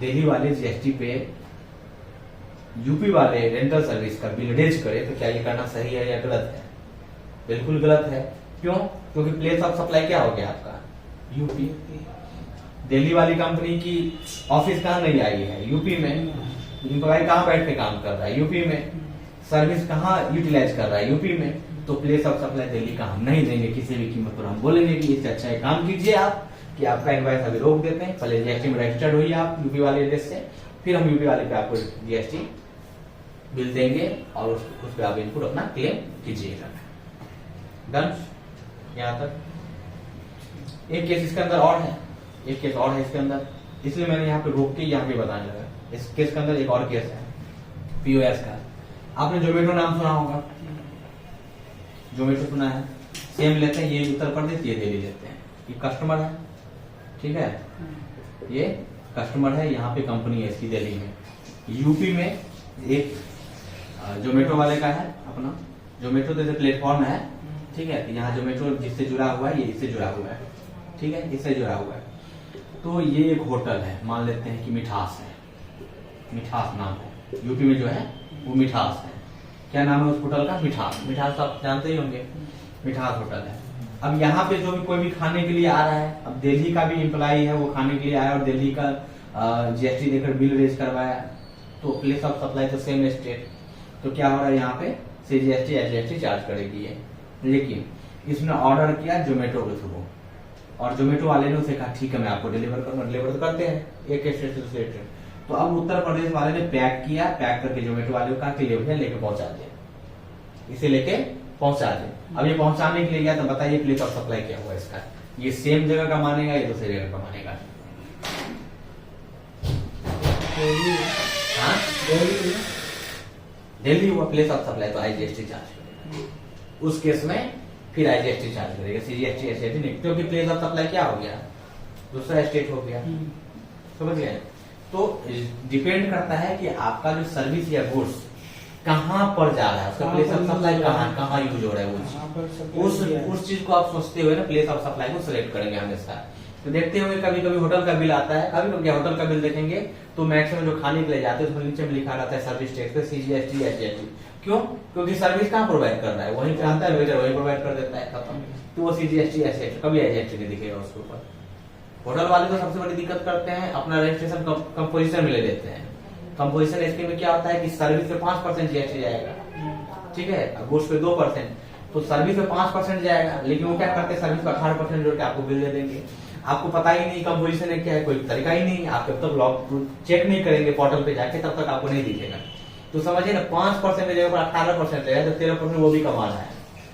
दिल्ली वाले जीएसटी पे यूपी वाले रेंटल सर्विस का बिल रेज करे तो क्या ये करना सही है या गलत है? बिल्कुल गलत है। क्यों? क्योंकि प्लेस ऑफ सप्लाई क्या हो गया आपका? यूपी। दिल्ली वाली कंपनी की ऑफिस कहाँ नहीं आई है? यूपी में। एम्प्लॉय कहाँ बैठ के काम कर रहा है? यूपी में। सर्विस कहाँ यूटिलाइज कर रहा है? यूपी में। तो प्लेस ऑफ सप्लाई दिल्ली का हम नहीं देंगे किसी भी कीमत पर। हम बोलेंगे कि इससे अच्छा एक काम कीजिए आप कि आपका इनवॉइस अभी रोक देते हैं, पहले जीएसटी में रजिस्टर्ड हुई आप यूपी वाले एड्रेस से, फिर हम यूपी वाले पे आपको जीएसटी बिल देंगे और उस पर आप इनपुट अपना क्लेम कीजिएगा। डन? यहाँ तक। एक केस इसके अंदर और है, एक केस और है इसके अंदर, इसलिए मैंने यहाँ पे रोक के यहाँ पे बताने लगा। इस केस के अंदर एक और केस है पीओएस का। आपने जोमेटो नाम सुना होगा, जोमेटो सुना है। सेम लेते हैं, ये उत्तर प्रदेश, ये दिल्ली लेते हैं। ये कस्टमर है, ठीक है, ये कस्टमर है, यहाँ पे कंपनी है इसकी दिल्ली में। यूपी में एक जोमेटो वाले का है अपना, जोमेटो जैसे प्लेटफॉर्म है, ठीक है। यहाँ जोमेटो जिससे जुड़ा हुआ है, ये इससे जुड़ा हुआ है, ठीक है, इससे जुड़ा हुआ है। तो ये एक होटल है, मान लेते हैं कि मिठास है, मिठास नाम है, यूपी में जो है वो मिठास है। क्या नाम है उस होटल का? मिठास। मिठास तो आप जानते ही होंगे, मिठास होटल है। अब यहाँ पे जो भी कोई भी खाने के लिए आ रहा है, अब दिल्ली का भी एम्प्लॉई है, वो खाने के लिए आया और दिल्ली का जीएसटी देकर बिल रेज करवाया, तो प्लेस ऑफ सप्लाई तो सेम स्टेट, तो क्या हो रहा है यहाँ पे सीजीएसटी एसजीएसटी चार्ज करेगी ये। लेकिन इसने ऑर्डर किया जोमेटो के थ्रू, और जोमेटो वाले ने उसे कहा ठीक है मैं आपको डिलीवर करूंगा, डिलीवर तो करते हैं एक स्टेट से दूसरे स्टेट। तो अब उत्तर प्रदेश वाले ने पैक किया, पैक करके जोमेटो वाले को कहा कि ले भैया लेके पहुंचा दे, इसे लेके पहुंचा दे। अब ये पहुंचाने के लिए गया तो बताइए प्लेस ऑफ सप्लाई क्या हुआ इसका? ये सेम जगह का मानेगा, ये दूसरी जगह का मानेगा? हाँ, दिल्ली हुआ प्लेस ऑफ सप्लाई, तो आईजीएसटी चार्ज करेगा उस केस में, फिर आईजीएसटी चार्ज करेगा, सीजीएसटी एसजीएसटी नहीं, क्योंकि प्लेस ऑफ सप्लाई क्या हो गया? दूसरा स्टेट हो गया। समझ गए? तो डिपेंड करता है कि आपका जो सर्विस या गुड्स कहाँ पर जा रहा है, उसका कहाँ प्लेस पर ऑफ use सप्लाई हो रहा कहाँ है। कहाँ यूज हो रहा है वो कहाँ पर चीज। supply किया है। उस चीज को आप सोचते हुए ना प्लेस ऑफ सप्लाई को सिलेक्ट करेंगे हमेशा। तो देखते हुए कभी कभी होटल का बिल आता है, कभी कभी होटल का बिल देखेंगे तो मैक्सिमम जो खाने के लिए जाते हैं उसमें नीचे में लिखा रहता है सर्विस टैक्स पे CGST SGST। क्यों? क्योंकि सर्विस कहाँ प्रोवाइड कर रहा है, वहीं पे आता है वेटर वहीं प्रोवाइड कर देता है, खत्म। तो वो CGST SGST कभी SGST नहीं दिखेगा उसके ऊपर। होटल वाले तो सबसे बड़ी दिक्कत करते हैं, अपना रजिस्ट्रेशन कंपोजिशन में ले लेते हैं। कंपोजिशन स्कीम में क्या होता है कि सर्विस पे 5% GST जाएगा, ठीक है, गुड्स पे 2%। तो सर्विस पे 5% जाएगा, लेकिन वो क्या करते हैं सर्विस पे 18% जोड़ के आपको बिल दे देंगे। आपको पता ही नहीं कंपोजिशन है क्या है, कोई तरीका ही नहीं, आप जब तक लॉग चेक नहीं करेंगे पोर्टल पे जाके तब तक आपको नहीं दिखेगा। तो समझिए ना 5% की जगह पर 18% है तो 13% वो भी कमा रहा है।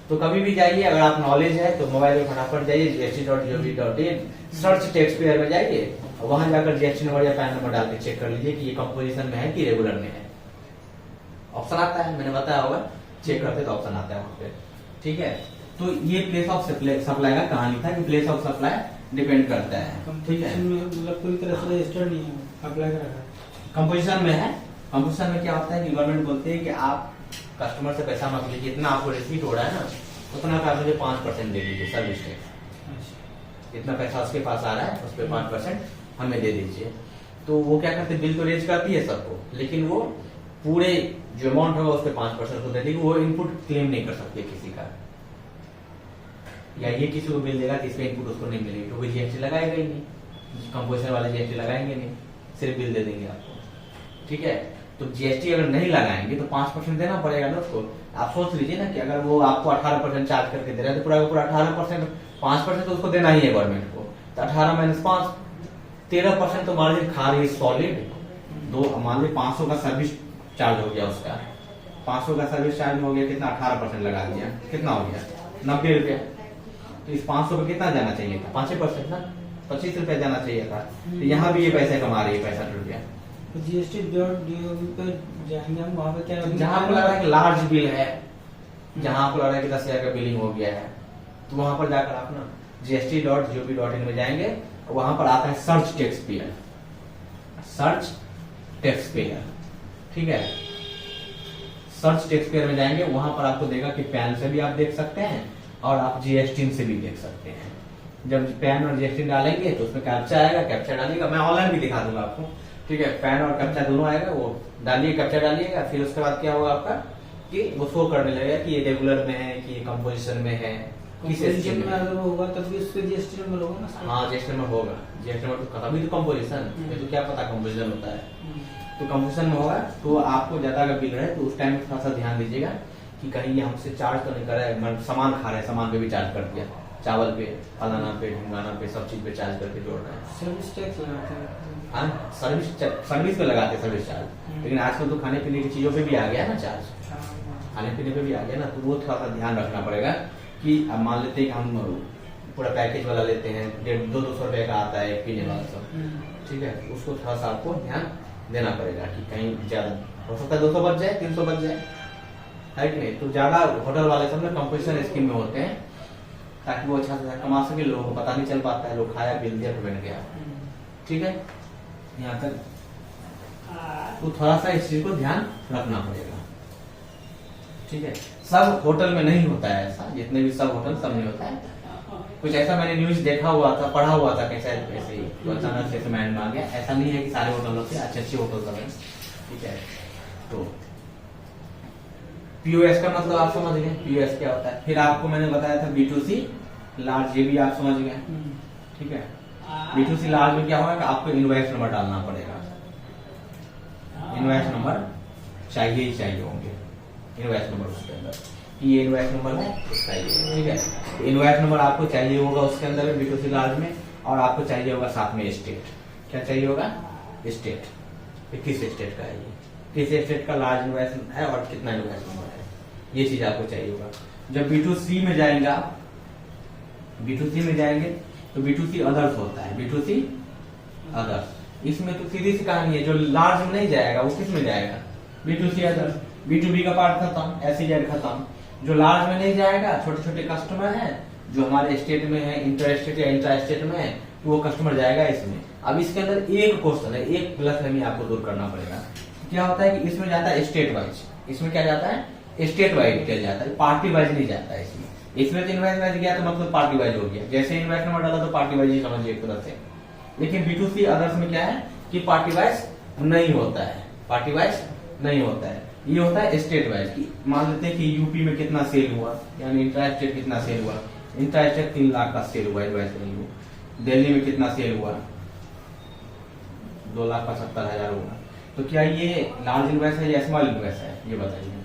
तो कभी भी जाइए, अगर आप नॉलेज है तो मोबाइल में फटाफट जाइए GST.gov.in सर्च टैक्स पेयर में जाइए, वहां जाकर GST नंबर या पैन नंबर डाल के चेक कर लीजिए कि ये कंपोजिशन में है कि रेगुलर में है। ऑप्शन आता है, मैंने बताया होगा, चेक करते तो ऑप्शन आता है वहां पे, ठीक है। तो ये प्लेस ऑफ सप्लाई का कहानी था कि प्लेस ऑफ सप्लाई डिपेंड करता है, ठीक है। कंपोजिशन में मतलब पूरी तरह से रजिस्टर्ड नहीं है, अप्लाई कर रखा है। कंपोजिशन में है, कंपोजिशन में क्या होता है कि गवर्नमेंट बोलती है कि आप कस्टमर से पैसा मत लीजिए, इतना आपको रिसीट हो रहा है ना उतना का मुझे 5% दे दीजिए सर्विस टैक्स। इतना पैसा उसके पास आ रहा है उस पर 5% हमें दे दीजिए। तो वो क्या करते, बिल तो रेज करती है सबको, लेकिन वो पूरे जो अमाउंट होगा उस पर 5% को दे देगी। वो इनपुट क्लेम नहीं कर सकते किसी का, या ये किसी को बिल देगा तो इसका इनपुट उसको नहीं मिलेगी क्योंकि GST लगाएगा ही नहीं, कंपोजिशन वाले GST लगाएंगे नहीं, सिर्फ बिल दे देंगे आपको, ठीक है। तो GST अगर नहीं लगाएंगे तो 5% देना पड़ेगा ना उसको। आप सोच लीजिए ना कि अगर वो आपको 18% चार्ज करके दे रहा है तो पूरा पूरा 18%, 5% तो उसको देना ही है गवर्नमेंट को। तो 18 - 5 13% तो मार्जिन खा रही है सॉलिड। दो मान ली 500 का सर्विस चार्ज हो गया उसका, 500 का सर्विस चार्ज हो गया, कितना 18% लगा दिया, कितना हो गया 90 रुपया। तो इस 500 पे कितना जाना चाहिए था, 5% ना, 25 रुपया जाना चाहिए था। तो यहाँ भी ये पैसे कमा रही है 65 रुपया। तो GST.gov पर जाएंगे हम, वहाँ पे क्या जहाँ आपको लग रहा है कि लार्ज बिल है, जहाँ आपको लग रहा है कि 10,000 का बिलिंग हो गया है, तो वहां पर जाकर आप ना GST.gov.in में जाएंगे, वहां पर आता है search tax payer, search tax payer, ठीक है। सर्च टैक्स पेयर में जाएंगे, वहां पर आपको देगा कि पैन से भी आप देख सकते हैं और आप GST से भी देख सकते हैं। जब पैन और GST डालेंगे तो उसमें कैप्चा आएगा, कैप्चा डालिएगा, मैं ऑनलाइन भी दिखा दूंगा आपको, ठीक है। पैन और कैप्चा दोनों आएगा, वो डालिए, कैप्चा डालिएगा, फिर उसके बाद क्या होगा आपका कि वो शो करने लगेगा कि ये रेगुलर में है कि ये कंपोजिशन में है, किस कंपोजिशन स्कीम में में। अगर वो होगा तब भी उसके GST नंबर होगा ना। हाँ GST नंबर होगा, GST नंबर तो अभी तो कंपोजिशन, ये तो क्या पता कंपोजिशन होता है। तो कंपोजिशन में होगा तो आपको ज्यादा अगर बिल रहे तो उस टाइम थोड़ा सा ध्यान दीजिएगा कि कहीं ये हमसे चार्ज तो नहीं कर रहा है, सामान खा रहे हैं, सामान पे भी चार्ज कर दिया, चावल पे, फलाना पे, ढिंगाना पे, सब चीज पे चार्ज करके जोड़ रहे हैं। सर्विस टैक्स लगाते हैं। हाँ सर्विस पे लगाते हैं सर्विस चार्ज, लेकिन आजकल तो खाने पीने की चीजों पे भी आ गया ना चार्ज, खाने पीने पे भी आ गया ना। तो वो थोड़ा सा ध्यान रखना पड़ेगा कि अब मान लेते हैं कि हम पूरा पैकेज वाला लेते हैं, 150-200 रुपए का आता है पीने वाला सब, ठीक है। उसको थोड़ा सा आपको ध्यान देना पड़ेगा कि कहीं ज्यादा हो सकता है 200 बच जाए, 300 बच जाए, है कि नहीं। तो ज्यादा होटल वाले सब ना कंपोजिशन स्कीम में होते हैं ताकि वो अच्छा से कमा सके, लोगों को पता नहीं चल पाता है, लोग खाया बिल दिया तो बन गया, ठीक है। यहाँ तक तो थोड़ा सा इस चीज को ध्यान रखना पड़ेगा, ठीक है। सब होटल में नहीं होता है ऐसा, जितने भी सब होटल सब नहीं होता है। कुछ ऐसा मैंने न्यूज देखा हुआ था, पढ़ा हुआ था कैसा ऐसे ही तो अचानक से माइंड में आ गया। ऐसा नहीं है कि सारे होटलों से अच्छे होटल सब है, ठीक है। तो POS का मतलब आप समझ गए, POS क्या होता है। फिर आपको मैंने बताया था B2C लार्ज, ये भी आप समझ गए, ठीक है। B2C लार्ज में क्या होगा कि आपको इनवॉइस नंबर डालना पड़ेगा, इनवॉइस नंबर चाहिए ही चाहिए होंगे, इनवॉइस नंबर उसके अंदर, ये इनवॉइस नंबर है इसका ये, ठीक है। इनवॉइस नंबर आपको चाहिए होगा उसके अंदर B2C लार्ज में, और आपको चाहिए होगा साथ में स्टेट, क्या चाहिए होगा, स्टेट, किस स्टेट का है ये, किस स्टेट का लार्ज इनवॉइस है और कितना इनवॉइस नंबर है, ये चीज आपको चाहिए होगा। जब B2C में जाएंगे आप, B2C में जाएंगे तो B2C अदर्स होता है, B2C अदर्स। इसमें तो सीधी सी कहानी है, जो लार्ज में नहीं जाएगा वो किस में जाएगा, B2C अदर्स। B2B का पार्ट खत्म, SEZ खत्म। जो लार्ज में नहीं जाएगा, छोटे छोटे कस्टमर हैं जो हमारे स्टेट में है, इंटर स्टेट या इंट्रा स्टेट में है, तो वो कस्टमर जाएगा इसमें। अब इसके अंदर एक क्वेश्चन है, एक गलतफहमी आपको दूर करना पड़ेगा। क्या होता है कि इसमें जाता है स्टेट वाइज, इसमें क्या जाता है, स्टेट वाइज डिटेल जाता है, पार्टी वाइज नहीं जाता है इसमें। इसमें तो इनवॉइस वाइज गया तो मतलब पार्टी वाइज हो गया, जैसे इनवॉइस नंबर डाला तो पार्टी वाइज ही समझिए एक तरह से। लेकिन B2C अदर्स में क्या है कि पार्टी वाइज नहीं होता है, पार्टी वाइज नहीं होता है, ये होता है स्टेट वाइज। की मान लेते हैं कि यूपी में कितना सेल हुआ, यानी इंट्रा स्टेट कितना सेल हुआ, इंट्रा स्टेट 3 लाख का सेल हुआ इनवॉइस नहीं हुआ। दिल्ली में कितना सेल हुआ, 2,75,000 हुआ। तो क्या ये लार्ज इनवॉइस है या स्मॉल इनवॉइस है, ये बताइए।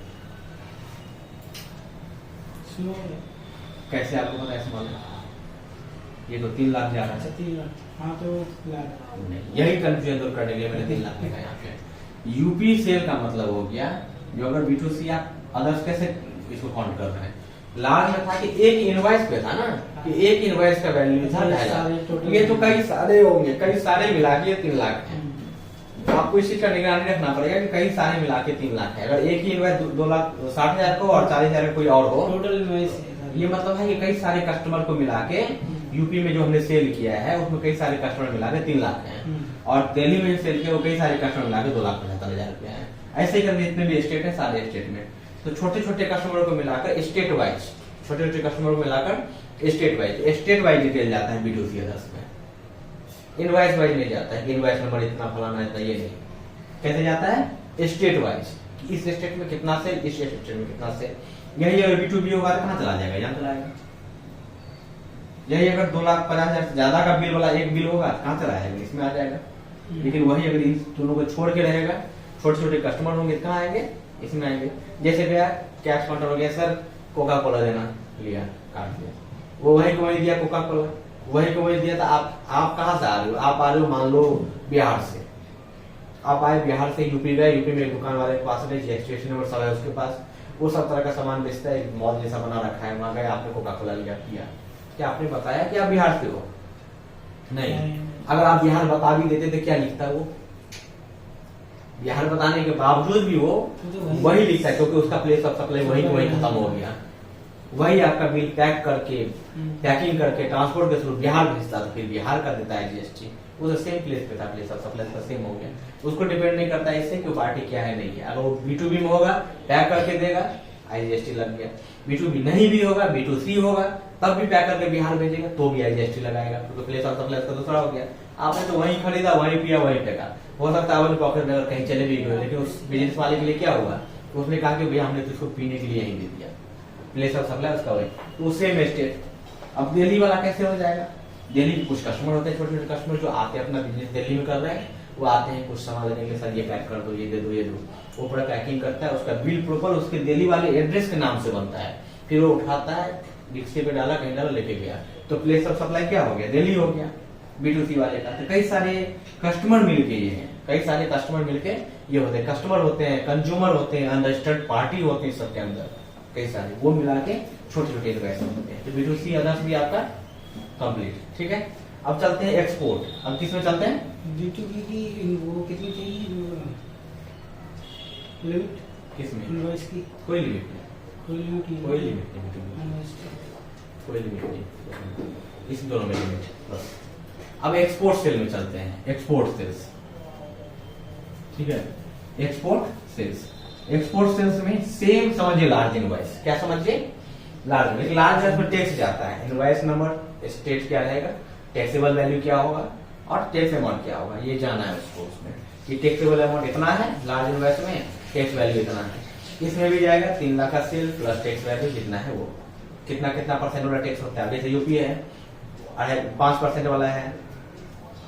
कैसे आपको पता है स्मॉल है? ये तो 3 लाख जा रहा है। 3 लाख, हाँ तो लाख नहीं, यही कंफ्यूजन दूर करने के लिए मैंने 3 लाख लिखा यहाँ पे। यूपी सेल का मतलब हो गया जो अगर B2C आप अदर्स कैसे इसको काउंट कर रहे हैं, लार्ज में था कि एक इनवॉइस पे था ना, कि एक इनवॉइस का वैल्यू था 2,500, ये तो कई सारे होंगे, कई सारे मिला के 3 लाख है। तो आपको इस चीज का निगरानी रखना पड़ेगा कि कई सारे मिला के 3 लाख है। अगर एक ही इनवॉइस 2,60,000 को और 40,000 का कोई और हो, टोटल इनवॉइस ये मतलब है कि कई सारे कस्टमर को मिला के यूपी में जो हमने सेल किया है उसमें कई सारे कस्टमर मिला के 3 लाख है, और दिल्ली में सेल किया वो कई सारे कस्टमर मिला के 2,75,000 रुपया है। ऐसे ही करके जितने भी स्टेट है सारे स्टेट में, तो छोटे छोटे कस्टमरों को मिलाकर स्टेट वाइज, छोटे छोटे कस्टमरों को मिलाकर स्टेट वाइज डिटेल जाता है B2C अदर्स में। इनवॉइस वाइज नहीं जाता है कि इनवॉइस नंबर इतना फलाना इतना, ये नहीं। कैसे जाता है, स्टेट वाइज, इस स्टेट में कितना सेल, इस स्टेट में कितना सेल। यही अगर B2B होगा तो कहाँ चला जाएगा, यहाँ चला जाएगा। यही अगर 2,50,000 से ज्यादा का बिल वाला एक बिल होगा कहाँ चला जाएगा, इसमें आ जाएगा। लेकिन वही अगर इन दोनों को छोड़ के रहेगा, छोटे छोटे कस्टमर होंगे कहाँ आएंगे, इसमें आएंगे। जैसे भैया कैश काउंटर हो गया, सर कोका कोला देना, लिया काट दिया, वो वही को वही दिया कोका कोला, वही को वही दिया। तो आप कहाँ से आ रहे हो, आप आ रहे हो मान लो बिहार से, आप आए बिहार से यूपी गए, यूपी में एक दुकान वाले के पास गए, रजिस्ट्रेशन नंबर सब है उसके पास, वो सब तरह का सामान बेचता है, एक मॉल जैसा बना रखा है, वहां गए आपने कोका कोला लिया किया, क्या आपने बताया कि आप बिहार से हो? नहीं। अगर आप बिहार बता भी देते तो क्या लिखता है वो, बिहार बताने के बावजूद भी वो वही लिखता है, क्योंकि उसका प्लेस ऑफ सप्लाई वही वही खत्म हो गया। वही आपका बिल पैक करके, पैकिंग करके ट्रांसपोर्ट के थ्रू बिहार भेजता था, फिर बिहार कर देता है GST, वो तो सेम प्लेस पे था, प्लेस ऑफ सप्लाई का सेम हो गया। उसको डिपेंड नहीं करता इससे कि पार्टी क्या है नहीं है। अगर वो B2B में होगा पैक करके देगा, GST लग गया। B2B नहीं भी होगा, B2C होगा, तब भी पैक करके बिहार भेजेगा तो भी GST लगाएगा, क्योंकि प्लेस ऑफ सप्लाई का दूसरा हो गया। आपने तो वहीं खरीदा, वहीं पिया, वहीं फेंका। हो सकता है पॉकेट में अगर कहीं चले भी गए, लेकिन उस बिजनेस वाले के लिए क्या हुआ, उसने कहा कि भैया हमने तो इसको पीने के लिए यहीं दे दिया, प्लेस ऑफ सप्लाई उसका वही। तो सेम स्टेट। अब दिल्ली वाला कैसे हो जाएगा, दिल्ली के कुछ कस्टमर होते हैं, छोटे छोटे कस्टमर जो आते हैं अपना बिजनेस दिल्ली में कर रहे हैं, वो आते हैं कुछ सामान लेने के लिए, सर ये पैक कर दो, ये दे दो, ये दो, वो पूरा पैकिंग करता है, उसका बिल प्रॉपर उसके दिल्ली वाले एड्रेस के नाम से बनता है, फिर वो उठाता है, रिक्शे पे डाला, कहीं डाला, लेके गया, तो प्लेस ऑफ सप्लाई क्या हो गया, दिल्ली हो गया B2C वाले का। तो कई सारे कस्टमर मिलके ये हैं, कई सारे कस्टमर मिलके ये होते हैं, कस्टमर होते हैं, कंज्यूमर होते हैं, अंडरस्टैंड पार्टी होते हैं, सबके अंदर कई सारे, वो मिला के छोटे छोटे इन्वेस्ट होते हैं। तो B2C अदर्स भी आपका कंप्लीट, ठीक है। अब चलते हैं एक्सपोर्ट। अब किस में चलते हैं, B2B की वो कितनी थी लिमिट, किसमें, इनवॉइस की कोई लिमिट नहीं, कोई लिमिट नहीं, कोई लिमिट नहीं, इनवॉइस कोई लिमिट नहीं, इस दोनों में लिमिट बस। अब एक्सपोर्ट सेल में चलते हैं, एक्सपोर्ट सेल्स, ठीक है। एक्सपोर्ट सेल्स, एक्सपोर्ट सेल्स में सेम समझिए लार्ज इनवॉइस, क्या समझिए, लार्ज में, लार्ज में टैक्स जाता है, इनवॉइस नंबर, स्टेट क्या रहेगा, टैक्सेबल वैल्यू क्या होगा और टैक्स अमाउंट क्या होगा, ये जाना है उसको। उसमें कि टैक्सेबल अमाउंट इतना है लार्ज इनवॉइस में, टैक्स वैल्यू इतना है। इसमें भी जाएगा 3 लाख का सेल प्लस टैक्स वैल्यू जितना है वो, कितना कितना परसेंट वाला टैक्स होता है। जैसे यूपी है 5% वाला है,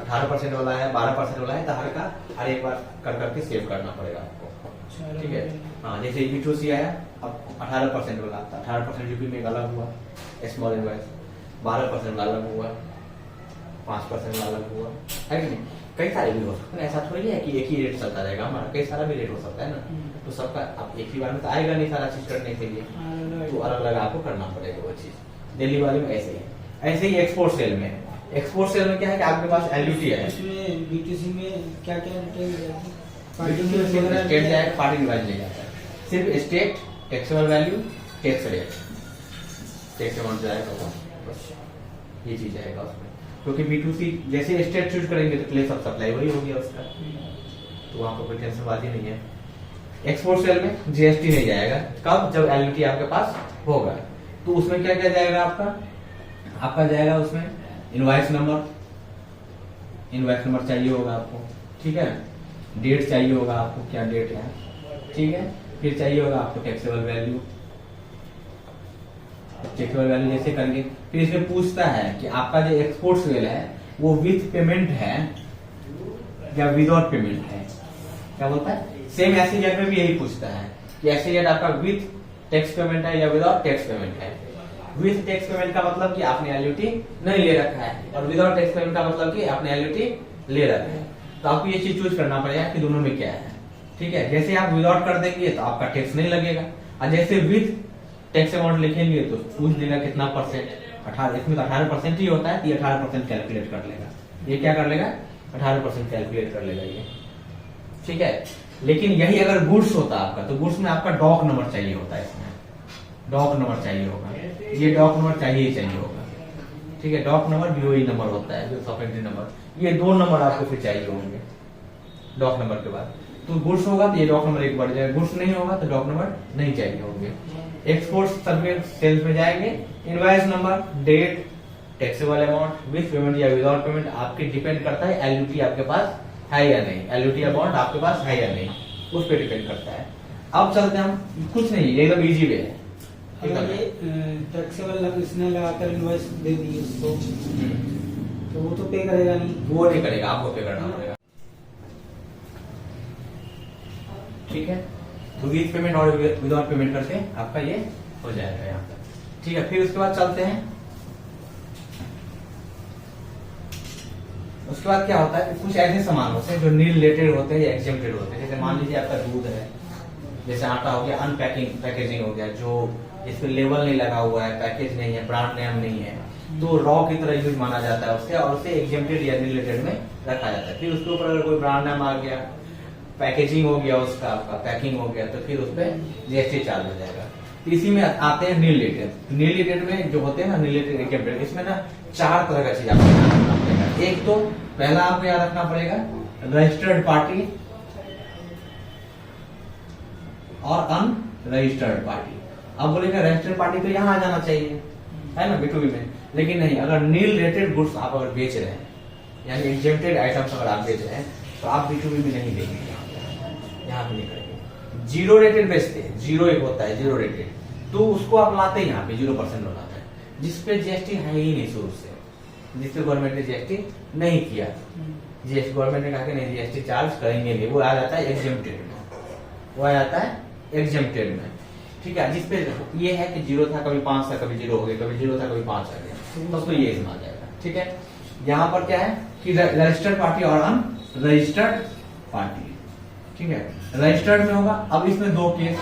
18% वाला है, 12% वाला है, तो हर एक बार कर करके सेव करना पड़ेगा आपको, ठीक है। हाँ, जैसे B2C आया, अब 18% वाला, 18% यूपी में अलग हुआ स्मॉल इनवॉइस, 12% वाला अलग हुआ, 5% वाला अलग हुआ, है कि नहीं। कई सारे भी हो सकते हैं, ऐसा थोड़ी है कि एक ही रेट चलता रहेगा हमारा, कई सारा भी रेट हो सकता है ना। तो सबका अब एक ही बार में तो आएगा नहीं सारा चीज करने के लिए, तो अलग अलग आपको करना पड़ेगा वो चीज। दिल्ली वाले में ऐसे ही है। ऐसे ही एक्सपोर्ट सेल में, एक्सपोर्ट सेल में क्या है कि आपके पास एलयूटी है, इसमें B2C में क्या क्या डिटेल रहती है, स्टेट जाएगा, पार्टी वाइज नहीं जाता है, सिर्फ state, taxable value, tax rate, tax amount जाएगा, बस ये चीज आएगा उसमें। क्योंकि B2C जैसे स्टेट चूज करेंगे तो प्लेस ऑफ सप्लाई वही हो गया उसका, तो वहां पर कोई टेंशन बात ही नहीं है। एक्सपोर्ट सेल में जीएसटी नहीं जाएगा। कब? जब एलयूटी आपके पास होगा। तो उसमें क्या क्या जाएगा आपका जाएगा उसमें इनवॉइस नंबर चाहिए होगा आपको, ठीक है। डेट चाहिए होगा आपको, क्या डेट है, ठीक है। फिर चाहिए होगा आपको टैक्सेबल वैल्यू जैसे करेंगे। फिर इसमें पूछता है कि आपका जो एक्सपोर्ट सेल है वो विथ पेमेंट है या विदाउट पेमेंट है। क्या बोलता है? सेम एसईजेड में भी यही पूछता है कि एसईजेड आपका विथ टैक्स पेमेंट है या विदाउट टैक्स पेमेंट है। विथ टैक्स पेमेंट का मतलब कि आपने एलयूटी नहीं ले रखा है, और विदाउट टैक्स पेमेंट का मतलब कि आपने एलयूटी ले रखा है। तो आपको ये चीज चूज करना पड़ेगा कि दोनों में क्या है, ठीक है। जैसे आप विदाउट कर देंगे तो आपका टैक्स नहीं लगेगा, और जैसे विथ टैक्स अमाउंट लिखेंगे तो पूछ लेगा कितना परसेंट, 18। इसमें तो 18% ही होता है, तो ये 18% कैलकुलेट कर लेगा। ये क्या कर लेगा? 18% कैलकुलेट कर लेगा ये, ठीक है। लेकिन यही अगर गुड्स होता आपका, तो गुड्स में आपका डॉक नंबर चाहिए होता है, इसमें डॉक नंबर चाहिए होगा, ये डॉक नंबर चाहिए होगा, ठीक है। डॉक नंबर बीओई नंबर होता है, बिल्स ऑफ एंट्री नंबर, ये 2 नंबर आपको फिर चाहिए होंगे डॉक नंबर के बाद। तो गुड्स होगा तो ये डॉक नंबर एक बढ़ जाएगा, गुड्स नहीं होगा तो डॉक नंबर नहीं चाहिए होंगे। एक्सपोर्ट सर्विस सेल्स में जाएंगे, invoice number, date, taxable amount, with payment या विदाउट पेमेंट, आपके डिपेंड करता है एलयूटी आपके पास है या नहीं, एलयूटी अमाउंट आपके पास है या नहीं, उस पर डिपेंड करता है। अब चलते हम, कुछ नहीं, ये एकदम इजी वे है। अगर ये टैक्सेबल इसने लगाकर इनवॉइस दे दी उसको, तो वो तो पे करेगा नहीं? वो नहीं करेगा, आपको पे करना पड़ेगा, ठीक है। तो विथ पेमेंट और विदाउट पेमेंट करके आपका ये हो जाएगा यहाँ तक, ठीक है। फिर उसके बाद चलते हैं, उसके बाद क्या होता है कि कुछ ऐसे सामान होते हैं जो नील रिलेटेड होते हैं या एग्जेम्प्टेड होते हैं। जैसे मान लीजिए आपका दूध है, जैसे आटा हो गया, पैकेजिंग हो गया, जो इस पे लेबल नहीं लगा हुआ है, पैकेज नहीं है, ब्रांड नेम नहीं है, तो रॉ की तरह यूज माना जाता है उससे, और उसे एग्जेम्प्टेड या रिलेटेड में रखा जाता है। फिर उसके ऊपर अगर कोई ब्रांड नेम आ गया, पैकेजिंग हो गया उसका, आपका पैकिंग हो गया, तो फिर उस पर जीएसटी चार्ज हो जाएगा। इसी में आते हैं नील रिलेटेड। नील रिलेटेड में जो होते हैं ना, नील रिलेटेड एग्जेम्प्टेड, इसमें ना 4 तरह का चीज आपको याद रखना पड़ेगा। एक तो पहला आपको याद रखना पड़ेगा रजिस्टर्ड पार्टी और अनरजिस्टर्ड पार्टी। अब बोलेगा रजिस्टर्ड पार्टी तो यहाँ आ जाना चाहिए, है ना, B2B में, लेकिन नहीं। अगर नील रिलेटेड गुड्स आप अगर बेच रहे हैं, यानी एग्जेम्प्टेड आइटम्स अगर आप बेच रहे हैं, तो आप B2B में नहीं देंगे, यहाँ पे नहीं करेंगे। जीरो रेटेड बेचते हैं, जीरो एक होता है जीरो रेटेड, तो उसको आप लाते हैं यहाँ पे 0% लाते हैं, जिसपे जीएसटी है ही नहीं शुरू से, जिसपे गवर्नमेंट ने जीएसटी नहीं किया। जीएसटी गवर्नमेंट ने कहा कि नहीं जीएसटी चार्ज करेंगे नहीं, वो आ जाता है एग्जेम्प्टेड में, वो आ जाता है एग्जेम्प्टेड में, ठीक है। जिसपे ये है कि 0 था, कभी 5 था, कभी 0 हो गया, कभी 0 था, कभी 5 आ गया, तो उसको ये इसमें आ जाएगा, ठीक है। यहाँ पर क्या है कि रजिस्टर्ड पार्टी और अनरजिस्टर्ड पार्टी, ठीक है। रजिस्टर्ड में होगा, अब इसमें 2 केस,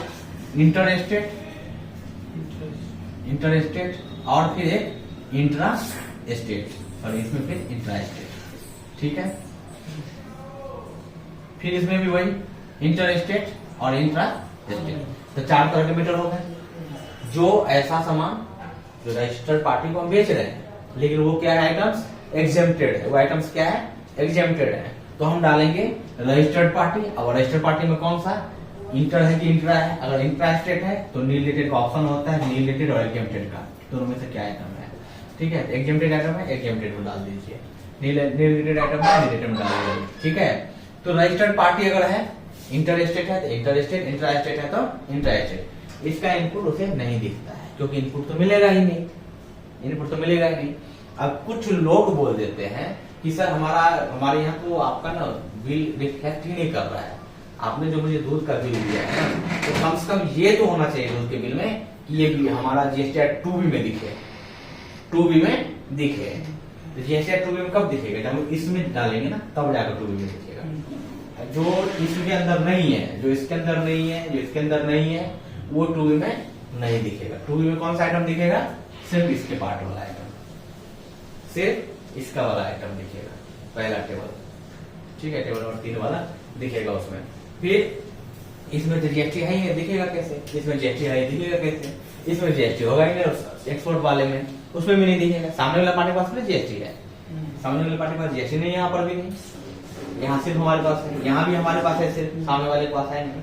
इंटरस्टेट और फिर एक इंट्रा स्टेट, और इसमें फिर इंट्रा स्टेट, ठीक है। फिर इसमें भी वही इंटरस्टेट और इंट्रा स्टेट, तो 4 तरह के मीटर हो गए। जो ऐसा सामान जो रजिस्टर्ड पार्टी को हम बेच रहे हैं, लेकिन वो क्या है, आइटम्स एग्जेम्प्टेड है, वो आइटम्स क्या है, एग्जेम्प्टेड है, तो हम डालेंगे रजिस्टर्ड पार्टी। और रजिस्टर्ड पार्टी में कौन सा, इंटर है कि इंट्रा है? अगर इंट्रा स्टेट है तो नील रिलेटेड का ऑप्शन होता है, नील रिलेटेड और एग्जेम्प्टेड का, दोनों में से क्या आइटम है, ठीक है। एग्जेम्प्टेड आइटम है, एग्जेम्प्टेड में डाल दीजिए, नील रिलेटेड आइटम है, रिलेटेड में डाल दीजिए, ठीक है। तो रजिस्टर्ड पार्टी अगर है, इंटर स्टेट है तो इंटर स्टेट, इंट्रा स्टेट है तो इंट्रा स्टेट, इसका इनपुट उसे नहीं दिखता है, क्योंकि इनपुट तो मिलेगा ही नहीं, इनपुट तो मिलेगा ही नहीं। अब कुछ लोग बोल देते हैं कि सर हमारे यहाँ तो आपका ना बिल रिफ्लेक्ट ही नहीं कर रहा है, आपने जो मुझे दूध का बिल दिया है ना, तो कम से कम ये तो होना चाहिए दूध के बिल में कि ये बिल हमारा जीएसटी 2B में दिखे, 2B में दिखे। तो जीएसटी 2B में कब दिखेगा, जब इसमें डालेंगे ना, तब जाकर 2B में दिखेगा। जो इसके अंदर नहीं है, जो इसके अंदर नहीं है, जो इसके अंदर नहीं है, वो 2B में नहीं दिखेगा। 2B में कौन सा आइटम दिखेगा, सिर्फ इसके पार्ट वाला आइटम, सिर्फ इसका वाला आइटम दिखेगा, पहला टेबल, ठीक है, टेबल नंबर 3 वाला दिखेगा उसमें। फिर इसमें तो जीएसटी है ही, दिखेगा कैसे, इसमें जीएसटी है दिखेगा कैसे, इसमें जीएसटी होगा ही नहीं, एक्सपोर्ट वाले में उसमें भी नहीं दिखेगा। सामने वाला पार्टी के पास में जीएसटी है, सामने वाले पार्टी के पास जीएसटी नहीं है, यहाँ पर भी नहीं, यहाँ सिर्फ हमारे पास है, यहाँ भी हमारे पास है, सिर्फ सामने वाले के पास है नहीं,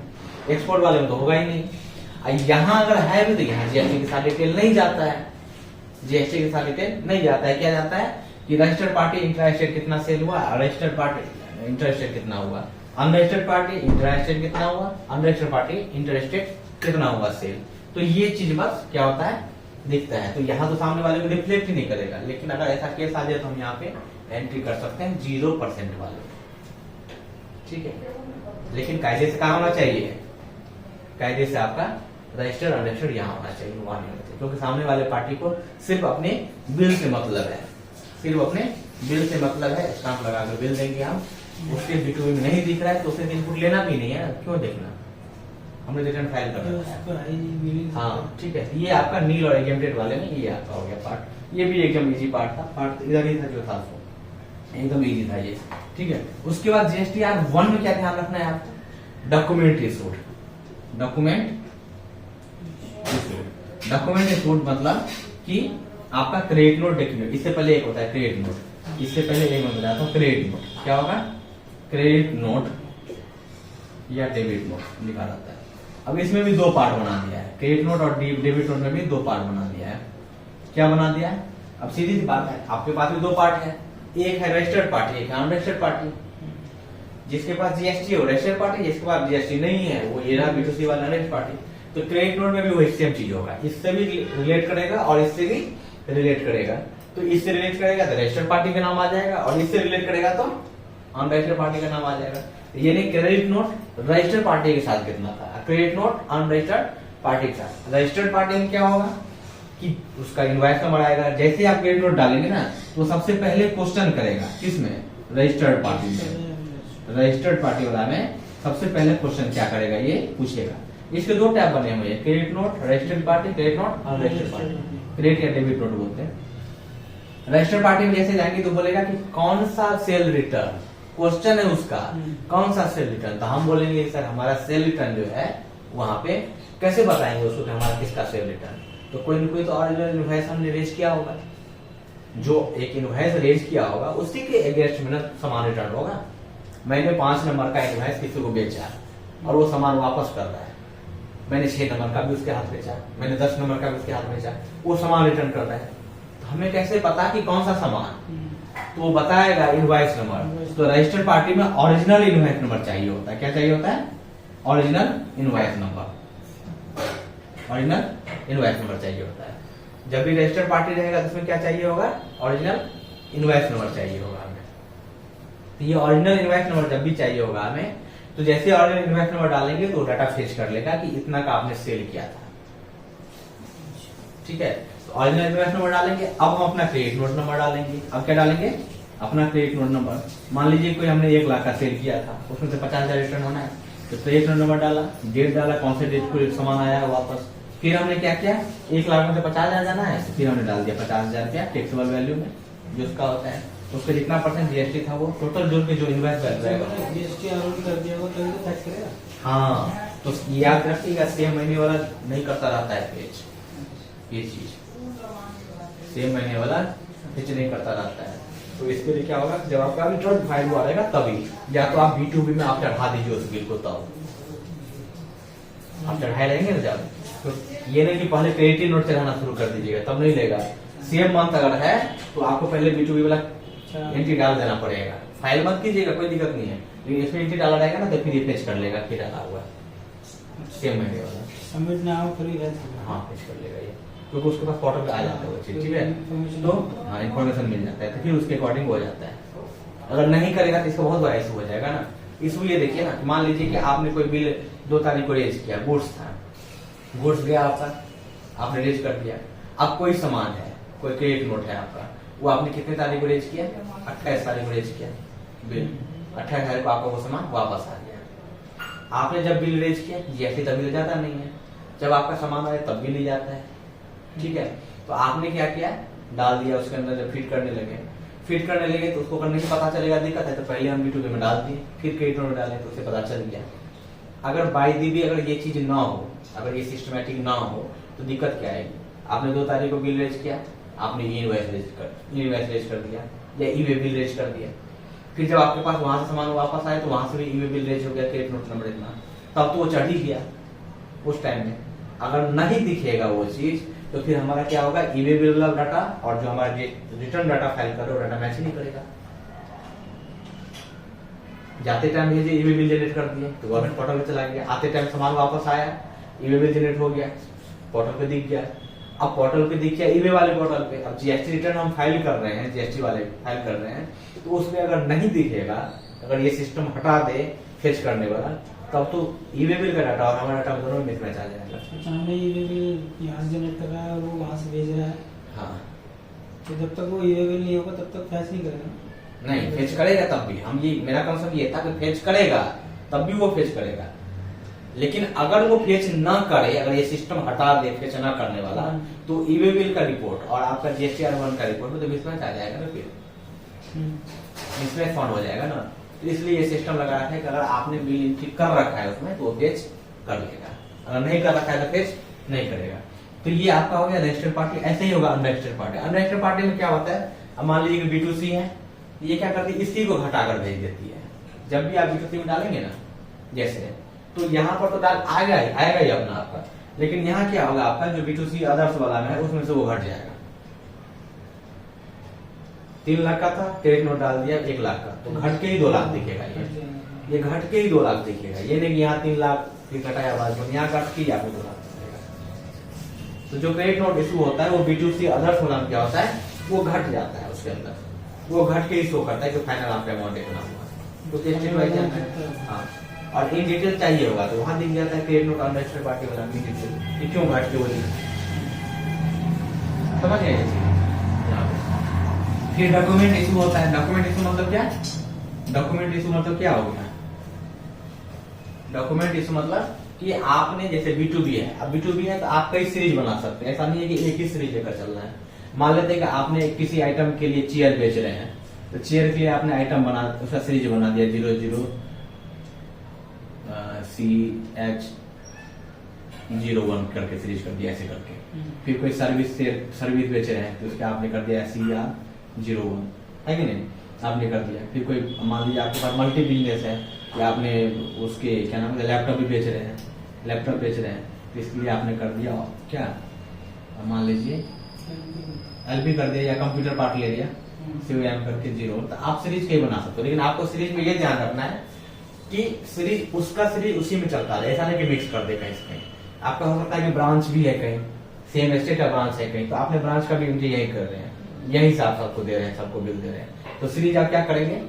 एक्सपोर्ट वाले में तो होगा ही नहीं। यहाँ अगर है भी तो यहाँ जीएसटी के साथ डिटेल नहीं जाता है, जीएसटी के साथ डिटेल नहीं जाता है। क्या जाता है कि रजिस्टर्ड पार्टी इंटरस्टेट कितना सेल हुआ, रजिस्टर्ड पार्टी इंटरस्टेट कितना हुआ, अनरजिस्टर्ड पार्टी इंटरस्टेट कितना हुआ, अनरजिस्टर्ड पार्टी इंटरस्टेट कितना हुआ सेल। तो ये चीज बस क्या होता है दिखता है। तो यहाँ तो सामने वाले को रिफ्लेक्ट ही नहीं करेगा, लेकिन अगर ऐसा केस आ जाए तो हम यहाँ पे एंट्री कर सकते हैं 0% वाले, ठीक है। लेकिन कायदे से कहा होना चाहिए, कायदे से आपका रजिस्टर्ड अनरजिस्टर्ड यहाँ होना चाहिए, वहां नहीं होते, क्योंकि सामने वाले पार्टी को सिर्फ अपने बिल से मतलब है, सिर्फ अपने बिल से मतलब है। स्टाम्प लगा कर बिल देंगे हम, उसके B2B में नहीं दिख रहा है तो उसे इनपुट लेना भी नहीं है, क्यों देखना, हमने रिटर्न फाइल कर रखा है। हाँ ठीक है, ये आपका नील और एग्जेम्प्टेड वाले में ये आपका हो गया पार्ट। ये भी एकदम इजी पार्ट था, पार्ट इधर ही था जो था एकदम इजी था ये, ठीक है। उसके बाद GSTR 1 में क्या ध्यान रखना है आपको, डॉक्यूमेंट इशूड। डॉक्यूमेंट इशूड मतलब कि आपका क्रेडिट नोट डॉक्यूमेंट, इससे पहले एक होता है क्रेडिट नोट, इससे पहले एक मैं बताता हूँ क्रेडिट नोट क्या होगा, क्रेडिट नोट या डेबिट नोट लिखा रहता है। अब इसमें भी दो पार्ट बना दिया है, क्रेडिट नोट और डेबिट नोट में भी दो पार्ट बना दिया है। क्या बना दिया है, अब सीधी सी बात है, आपके पास भी दो पार्ट है, एक है रजिस्टर्ड पार्टी, एक है अनरजिस्टर्ड पार्टी। जिसके पास जीएसटी हो रजिस्टर्ड पार्टी, जिसके पास जीएसटी नहीं है वो ये रहा B2C वाला अनरजिस्टर्ड पार्टी। तो क्रेडिट नोट में भी वही सेम चीज होगा, इससे भी रिलेट करेगा और इससे भी रिलेट करेगा। तो इससे रिलेट करेगा तो रजिस्टर्ड पार्टी का नाम आ जाएगा, और इससे रिलेट करेगा तो अनरजिस्टर्ड पार्टी का नाम आ जाएगा। यानी क्रेडिट नोट रजिस्टर्ड पार्टी के साथ कितना था, क्रेडिट नोट अनरजिस्टर्ड पार्टी के साथ। रजिस्टर्ड पार्टी में क्या होगा कि उसका इनवॉइस नंबर आएगा, जैसे आप क्रेडिट नोट डालेंगे ना तो सबसे पहले क्वेश्चन करेगा किसमें, रजिस्टर्ड पार्टी में। रजिस्टर्ड पार्टी वाला में सबसे पहले क्वेश्चन क्या करेगा, ये पूछेगा। इसके दो टैब बने हुए हैं, credit note registered party, credit note unregistered party, credit या डेबिट नोट बोलते हैं। रजिस्टर्ड पार्टी में जैसे जाएंगे तो बोलेगा कि कौन सा सेल रिटर्न, क्वेश्चन है उसका कौन सा सेल रिटर्न। तो हम बोलेंगे सर हमारा सेल रिटर्न जो है वहां पे कैसे बताएंगे उसको कि हमारा किसका सेल रिटर्न। तो कोई न कोई तो ऑरिजिनल इनवॉइस हमने रेज किया होगा, जो एक इनवॉइस रेज किया होगा उसी के अगेंस्ट में सामान रिटर्न होगा। मैंने 5 नंबर का इनवॉइस किसी को बेचा और वो सामान वापस कर रहा है, मैंने 6 नंबर का भी उसके हाथ बेचा, मैंने 10 नंबर का भी उसके हाथ बेचा, वो सामान रिटर्न कर रहा है। तो हमें कैसे पता कि कौन सा सामान, तो वो बताएगा इनवॉइस नंबर। तो रजिस्टर्ड पार्टी में ओरिजिनल इनवॉइस नंबर चाहिए होता है, क्या चाहिए होता है, original invoice number, original invoice number चाहिए होता है। जब भी रजिस्टर्ड पार्टी रहेगा तो उसमें क्या चाहिए होगा, ओरिजिनल इनवॉइस नंबर चाहिए होगा हमें। तो ये ओरिजिनल इनवॉइस नंबर जब भी चाहिए होगा हमें, तो जैसे ओरिजिनल इनवॉइस नंबर डालेंगे तो डाटा फेच कर लेगा कि इतना का आपने सेल किया था, ठीक है। तो ओरिजिनल इनवॉइस नंबर डालेंगे, अब हम अपना क्रेडिट नोट नंबर डालेंगे। अब क्या डालेंगे, अपना क्रेडिट नोट नंबर। मान लीजिए कोई हमने 1 लाख का सेल किया था, उसमें से 50,000 रिटर्न होना है, तो क्रेडिट नोट नंबर डाला, डेट डाला, कौन से डेट को सामान आया वापस। फिर हमने क्या किया, 1 लाख में से 50,000 जाना है, तो फिर हमने डाल दिया 50,000 रुपया टैक्सेबल वैल्यू में जो उसका होता है, तो उसका जितना परसेंट जीएसटी था वो टोटल जोड़ के जो इनवॉइस वैल्यू रहेगा जीएसटी आरोप कर दिया होगा तो टैक्स करेगा। हाँ, तो याद रखिएगा 6 महीने वाला नहीं करता रहता है पेज, ये चीज 6 महीने वाला पेज नहीं करता रहता है। तो इसके लिए क्या होगा, जब आपका रिटर्न फाइल हुआ रहेगा तभी, या तो आप B2B में आप चढ़ा दीजिए उस बिल को, तब आप चढ़ाए रहेंगे ना जब, तो ये नहीं कि पहले क्रेडिट नोट चढ़ाना शुरू कर दीजिएगा, तब नहीं लेगा। सेम मंथ अगर है तो आपको पहले B2B वाला एंट्री डाल देना पड़ेगा, फाइल मत कीजिएगा, कोई दिक्कत नहीं है, लेकिन इसमें एंट्री डाला रहेगा ना तो फिर ये पेज कर लेगा कि डाला हुआ सेम महीने वाला, सबमिट ना हो फ्री है। हाँ पेज कर लेगा ये, क्योंकि उसके पास पोर्टल पे आ जाता है वो चीज, ठीक है। तो हाँ इन्फॉर्मेशन मिल जाता है, तो फिर उसके अकॉर्डिंग हो जाता है। अगर नहीं करेगा तो इसका बहुत बड़ा इशू हो जाएगा ना। इशू ये देखिए ना, मान लीजिए कि आपने कोई बिल 2 तारीख को रेज किया, गुड्स था, गुड्स गया आपका, आपने रेज कर दिया। अब कोई सामान है, कोई क्रेडिट नोट है आपका, वो आपने कितने तारीख को रेज किया, 28 तारीख को रेज किया बिल, 28 तारीख को आपका वो सामान वापस आ गया। आपने जब बिल रेज किया जीएसटी तब मिल जाता नहीं है, जब आपका सामान आया तब बिल जाता है, ठीक है। तो आपने क्या किया, डाल दिया उसके अंदर, जब फिट करने लगे तो उसको अगर नहीं पता चलेगा दिक्कत है, तो पहले हम B2B में डाल दिए, फिर क्रेडिट नोट में डाले तो उसे पता चल गया। अगर बाई दी भी अगर ये चीज ना हो, अगर ये सिस्टमेटिक ना हो तो दिक्कत क्या आएगी, आपने 2 तारीख को बिल रेज किया, आपने इनवॉइस रेज कर दिया या ई-वे बिल रेज कर दिया, फिर जब आपके पास वहां से सामान वापस आए तो वहां से भी ई-वे बिल रेज हो गया, क्रेडिट नोट नंबर इतना, तब तो वो चढ़ ही गया उस टाइम में। अगर नहीं दिखेगा वो चीज तो फिर हमारा क्या होगा, ई वे बिल डाटा और जो हमारा रिटर्न डाटा फाइल कर रहे हो डाटा मैच ही नहीं करेगा। जाते टाइम भेजे ई वे बिल जनरेट कर दिए तो गवर्नमेंट पोर्टल पे चला गया, आते टाइम सामान वापस आया ई वे बिल जनरेट हो गया, पोर्टल पे दिख गया। अब पोर्टल पे दिख गया ई वे वाले पोर्टल पे, अब जीएसटी रिटर्न हम फाइल कर रहे हैं, जीएसटी वाले फाइल कर रहे हैं, तो उसमें अगर नहीं दिखेगा, अगर ये सिस्टम हटा दे फेच करने वाला, तब तो ई वे बिल का डाटा और हमारा डाटा दोनों में मिसमैच आ जाएगा। सामने ई वे बिल यहाँ से जनरेट कर रहा है और वो वहाँ से भेज रहा है, हाँ तो जब तक वो ई वे बिल नहीं होगा तब तक फैच नहीं करेगा। नहीं, फेच करेगा तब भी। हम ये मेरा कंसेप्ट ये था कि फेच करेगा तब भी वो फेच करेगा, लेकिन अगर वो फेच ना करे, अगर ये सिस्टम हटा दे फेच ना करने वाला, तो ई वे बिल का रिपोर्ट और आपका GSTR1 का रिपोर्ट में तो मिसमैच आ जाएगा ना, फिर मिसमैच फाउंड हो जाएगा ना। इसलिए ये सिस्टम लगा रखा है कि अगर आपने बिल एंट्री कर रखा है उसमें तो वो फेच कर लेगा, अगर नहीं कर रखा है तो फेच नहीं करेगा। तो ये आपका हो गया रजिस्टर्ड पार्टी। ऐसे ही होगा अनरजिस्टर्ड पार्टी। अनरजिस्टर्ड पार्टी में क्या होता है, अब मान लीजिए कि B2C है, ये क्या करती है, इसी को घटाकर भेज देती है। जब भी आप B2C में डालेंगे ना जैसे, तो यहाँ पर तो डाल आएगा ही अपना आपका, लेकिन यहाँ क्या होगा, आपका जो B2C अदर्स वाला में है उसमें से वो घट जाएगा। 3 लाख का था, क्रेडिट नोट डाल दिया 1 लाख का, तो घट के ही 2 लाख दिखेगा। ये घट के ही 2 लाख दिखेगा, ये नहीं कि यहाँ 3 लाख फिर घटाया बाद में, यहाँ घट के आपको 2 लाख दिखेगा। तो जो क्रेडिट नोट इशू होता है वो B2C अदर्स वाला में क्या होता है, वो घट जाता है उसके अंदर, वो घट के ही शो करता है कि फाइनल आपका अमाउंट इतना हुआ। तो टेस्टेड वाइज जाता है, हाँ। और इन डिटेल चाहिए होगा तो वहां दिख जाता है क्रेडिट नोट अनरजिस्टर्ड पार्टी वाला इन डिटेल कि क्यों घट के वो समझ गए। फिर डॉक्यूमेंट इशू होता है। डॉक्यूमेंट इशू मतलब क्या, डॉक्यूमेंट इशू मतलब क्या हो गया, डॉक्यूमेंट इशू मतलब कि आपने जैसे B2B है, अब B2B है तो आप कई सीरीज बना सकते हैं, ऐसा नहीं है कि एक ही सीरीज लेकर चल रहा है। मान लेते हैं कि आपने किसी आइटम के लिए चेयर बेच रहे हैं, तो चेयर के लिए आपने आइटम बना, उसका सीरीज बना दिया 00CH01 करके सीरीज कर दिया ऐसे करके। फिर कोई सर्विस बेच रहे हैं तो उसका आपने कर दिया CR01, है कि नहीं, आपने कर दिया। फिर कोई मान लीजिए आपके पास मल्टी बिजनेस है या आपने उसके क्या नाम है लैपटॉप भी बेच रहे हैं, लैपटॉप बेच रहे हैं तो इसके लिए आपने कर दिया क्या, मान लीजिए LP कर दिया या कंप्यूटर पार्ट ले लिया COM करके 0। तो आप सीरीज कहीं बना सकते हो, लेकिन आपको सीरीज में ये ध्यान रखना है कि सीरीज उसका सीरीज उसी में चलता है, ऐसा नहीं कि मिक्स कर दे कहीं से कहीं। आपका हो सकता है कि ब्रांच भी है कहीं, सेम एस्टेट का ब्रांच है कहीं, तो आपने ब्रांच का भी एंट्री यही कर रहे हैं, यही साथ सबको दे रहे हैं, सबको बिल दे रहे हैं, तो सीरीज आप क्या करेंगे,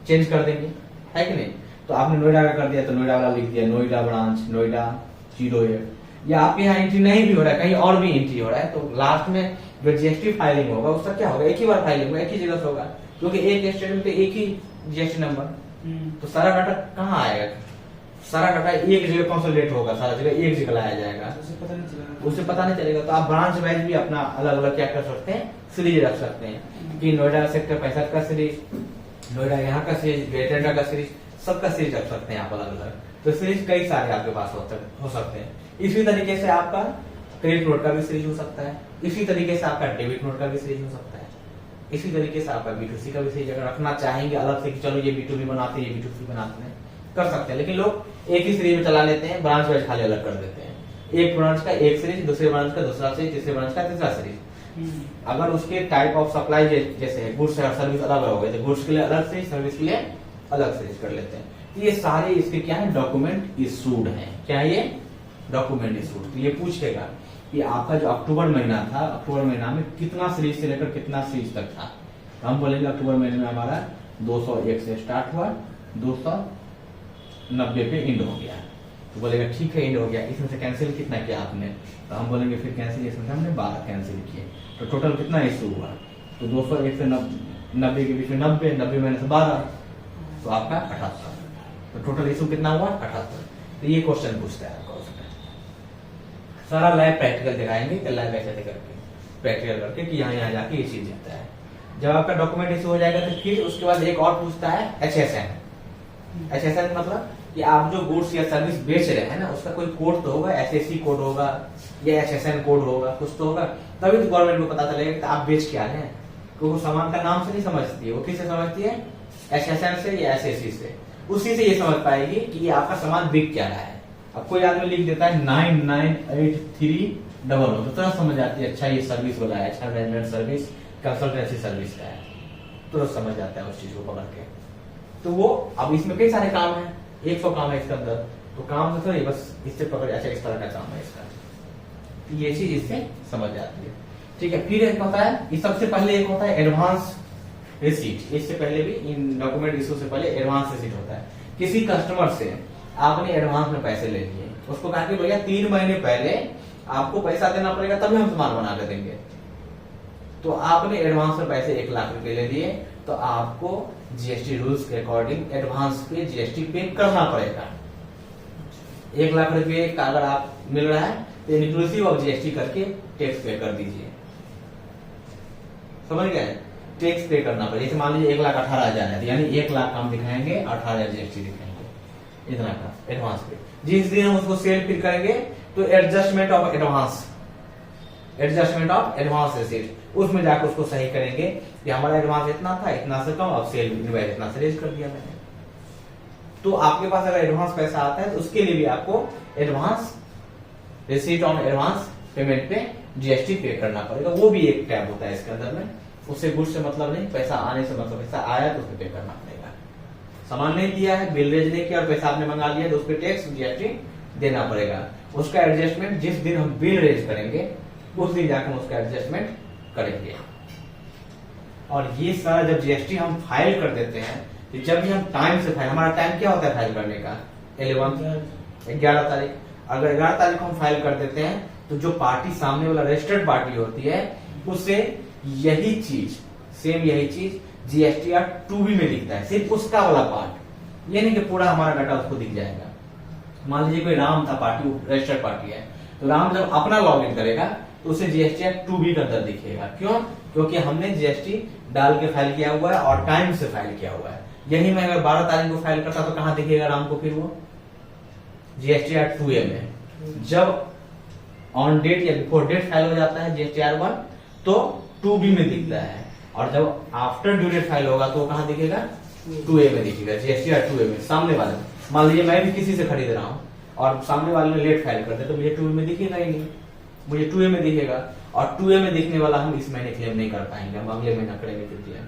चेंज कर देंगे, है कि नहीं। तो आपने नोएडा का कर दिया तो नोएडा वाला लिख दिया, नोएडा ब्रांच नोएडा 08, या आपके यहाँ एंट्री नहीं भी हो रहा है, कहीं और भी एंट्री हो रहा है, तो लास्ट में जो GST फाइलिंग होगा उसका क्या होगा, एक ही बार फाइलिंग होगा, एक ही जगह से होगा, क्योंकि एक स्टेटमेंट पे एक ही GST नंबर, तो सारा डाटा कहाँ आएगा, सारा डाटा एक जगह कंसोलिडेट होगा, सारा जगह एक जगह लाया जाएगा, उसे पता नहीं चलेगा। तो आप ब्रांच वाइज भी अपना अलग अलग क्या कर सकते हैं, सीरीज रख सकते हैं कि नोएडा सेक्टर 65 का सीरीज, नोएडा यहाँ का सीरीज, ग्रेटर का सीरीज, सबका सीरीज रख सकते हैं आप अलग अलग। तो सीरीज कई सारे आपके पास हो सकते हैं। इसी तरीके से आपका क्रेडिट नोट का भी सीरीज हो सकता है, इसी तरीके से आपका डेबिट नोट का भी सीरीज हो सकता है, इसी तरीके से आपका B2C का भी सीरीज अगर रखना चाहेंगे अलग से कि चलो ये B2B बनाते हैं, ये B2C बनाते हैं, कर सकते हैं। लेकिन लोग एक ही सीरीज में चला लेते हैं, ब्रांच वाइज खाली अलग कर देते हैं, एक ब्रांच का एक सीरीज, दूसरे ब्रांच का दूसरा सीरीज, तीसरे ब्रांच का तीसरा सीरीज। अगर उसके टाइप ऑफ सप्लाई जैसे है गुड्स और सर्विस अलग अलग हो गए तो गुड्स के लिए अलग सीरीज, सर्विस के लिए अलग सीरीज कर लेते हैं। तो ये सारे इसके क्या है, डॉक्यूमेंट इशूड है। क्या है ये, डॉक्यूमेंट इशूड। तो ये पूछेगा कि आपका जो अक्टूबर महीना था, अक्टूबर महीना में कितना सीरीज से लेकर कितना सीरीज तक था, तो हम बोलेंगे अक्टूबर महीने में हमारा 201 से स्टार्ट हुआ, 290 पे एंड हो गया। तो बोलेगा ठीक है एंड हो गया, इसमें से कैंसिल कितना किया आपने, तो हम बोलेंगे फिर कैंसिल इसमें से हमने 12 कैंसिल किए, तो टोटल कितना इशू हुआ, तो 201 से 90 के बीच में 90 में से 12, तो आपका 78, तो टोटल इशू कितना हुआ 78। तो ये क्वेश्चन पूछता है आपका उसमें, सारा लाइव प्रैक्टिकल दिखाएंगे कि लाइव ऐसे करके प्रैक्टिकल करके कि यहाँ जाके ये चीज दिखता है। जब आपका डॉक्यूमेंट इशू हो जाएगा तो फिर उसके बाद एक और पूछता है HSN। HSN मतलब कि आप जो गुड्स या सर्विस बेच रहे हैं ना उसका कोई कोड तो होगा, SAC कोड होगा या HSN कोड होगा, कुछ तो होगा, तभी तो गवर्नमेंट को पता चलेगा कि आप बेच क्या रहे हैं। क्योंकि सामान का नाम से नहीं समझती है, वो किससे समझती है, HSN से या SAC से, उसी से ये समझ पाएगी कि ये आपका सामान बिक क्या रहा है। अब कोई आदमी लिख देता है 998300 तो तुरंत समझ आती है अच्छा ये सर्विस वाला है, अच्छा मैनेजमेंट सर्विस कंसल्टेंसी सर्विस का है, तुरंत समझ आता है उस चीज को पकड़ के। तो वो अब इसमें कई सारे काम है, 100 काम है इसके अंदर, तो काम तो थोड़ी बस इससे पकड़, अच्छा इस तरह का काम है इसका, ये चीज इससे समझ आती है। ठीक है, फिर एक होता है, इस सबसे पहले एक होता है एडवांस रिसीट। इससे पहले भी इन डॉक्यूमेंट इशू से पहले एडवांस रिसीट होता है। किसी कस्टमर से आपने एडवांस में पैसे ले लिए, उसको कहा कि भैया 3 महीने पहले आपको पैसा देना पड़ेगा तभी हम सामान बना के देंगे। तो आपने एडवांस में पैसे 1 लाख रुपए ले लिए, तो आपको जीएसटी रूल्स के अकॉर्डिंग एडवांस पे जीएसटी पे करना पड़ेगा। 1 लाख रुपए का अगर आप मिल रहा है तो इंक्लूसिव ऑफ जीएसटी करके टैक्स पे कर दीजिए। समझ गए, टैक्स पे करना पड़ेगा। जैसे मान लीजिए 1,18,000 है, यानी 1 लाख हम दिखाएंगे, 18,000 जीएसटी दिखाएंगे, इतना का एडवांस पे। जिस दिन हम उसको सेल फिर करेंगे तो एडजस्टमेंट ऑफ एडवांस रिसीट, उसमें जाकर उसको सही करेंगे कि हमारा एडवांस इतना था, इतना से कम, अब सेल इनवॉइस इतना से रेज कर दिया मैंने। तो आपके पास अगर एडवांस पैसा आता है तो उसके लिए भी आपको advance receipt on advance payment पे जीएसटी पे करना पड़ेगा। वो भी एक टैब होता है इसके अंदर में, उससे गुड से मतलब नहीं, पैसा आने से मतलब, पैसा आया तो उस पे करना पड़ेगा। सामान नहीं दिया है, बिल रेज नहीं किया और पैसा आपने मंगा लिया तो उस पर टैक्स जीएसटी देना पड़ेगा। उसका एडजस्टमेंट जिस दिन हम बिल रेज करेंगे उस दिन जाकर हम उसका एडजस्टमेंट करेंगे। और ये सारा जब जीएसटी हम फाइल कर देते हैं, तो जब भी हम टाइम से फाइल, हमारा टाइम क्या होता है फाइल करने का, 11 तारीख। अगर 11 तारीख को हम फाइल कर देते हैं तो जो पार्टी सामने वाला रजिस्टर्ड पार्टी होती है उससे यही चीज, सेम यही चीज जीएसटीआर 2B में दिखता है, सिर्फ उसका वाला पार्ट, ये नहीं कि पूरा हमारा डाटा उसको दिख जाएगा। मान लीजिए कोई राम था पार्टी, रजिस्टर्ड पार्टी है, तो राम जब अपना लॉग इन करेगा तो उसे जीएसटीआर 2B के अंदर दिखेगा। क्यों? क्योंकि हमने जीएसटी डाल के फाइल किया हुआ है और टाइम से फाइल किया हुआ है। यही मैं अगर 12 तारीख को फाइल करता तो कहां दिखेगा राम को, फिर वो जीएसटीआर 2A में। जब ऑन डेट या बिफोर डेट फाइल हो जाता है जीएसटीआर 1 तो 2B में दिखता है, और जब आफ्टर ड्यू डेट फाइल होगा तो कहां दिखेगा, 2A में दिखेगा, जीएसटीआर 2A में। सामने वाले, मान लीजिए मैं भी किसी से खरीद रहा हूं और सामने वाले ने लेट फाइल कर दिया तो मुझे 2A में दिखेगा ही नहीं, मुझे 2A में दिखेगा। और 2A में दिखने वाला हम इस महीने क्लेम नहीं कर पाएंगे, हम अगले महीना करेंगे फिर क्लेम।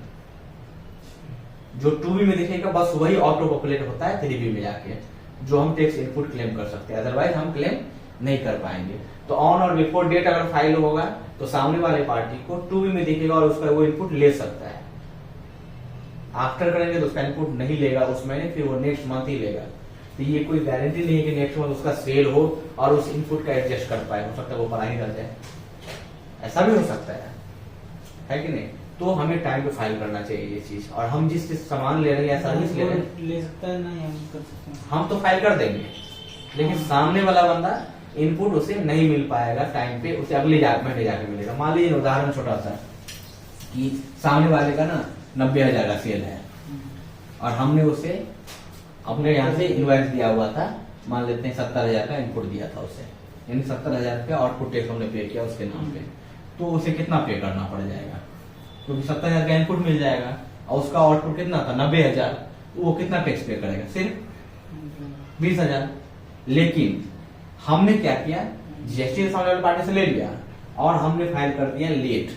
जो 2B में दिखेगा बस वही ऑटो पॉपुलेट होता है 3B में जाके, जो हम टैक्स इनपुट क्लेम कर सकते हैं, अदरवाइज हम क्लेम नहीं कर पाएंगे। तो ऑन और बिफोर डेट अगर फाइल होगा तो सामने वाले पार्टी को 2B में दिखेगा और उसका वो इनपुट ले सकता है। आफ्टर करेंगे तो उसका इनपुट नहीं लेगा उस महीने, फिर वो नेक्स्ट मंथ ही लेगा। तो ये कोई गारंटी नहीं है कि नेक्स्ट मंथ उसका सेल हो और उस इनपुट का एडजस्ट कर पाए, हो सकता है वो पढ़ाई रह जाए, ऐसा भी हो सकता है कि नहीं। तो हमें टाइम पे फाइल करना चाहिए ये चीज। और हम जिस सामान ले रहे हैं या सर्विस ले रहे हैं, ले सकता है ना, हम कर सकते हैं, हम तो फाइल कर देंगे, लेकिन सामने वाला बंदा इनपुट उसे नहीं मिल पाएगा टाइम पे, उसे अगले महीने जाके मिलेगा। मान लीजिए उदाहरण छोटा सा कि सामने वाले का ना 90,000 का सेल है और हमने उसे अपने यहाँ से इनवॉइस दिया हुआ था, मान लेते हैं 70,000 का इनपुट दिया था उसे, यानी 70,000 का आउटपुट टैक्स हमने पे किया उसके नाम पे, तो उसे कितना पे करना पड़ जाएगा, क्योंकि 70,000 का इनपुट मिल जाएगा और उसका आउटपुट कितना था 90,000, तो वो कितना टैक्स पे करेगा, सिर्फ 20,000। लेकिन हमने क्या किया, जीएसटी सामने वाली पार्टी से ले लिया और हमने फाइल कर दिया late,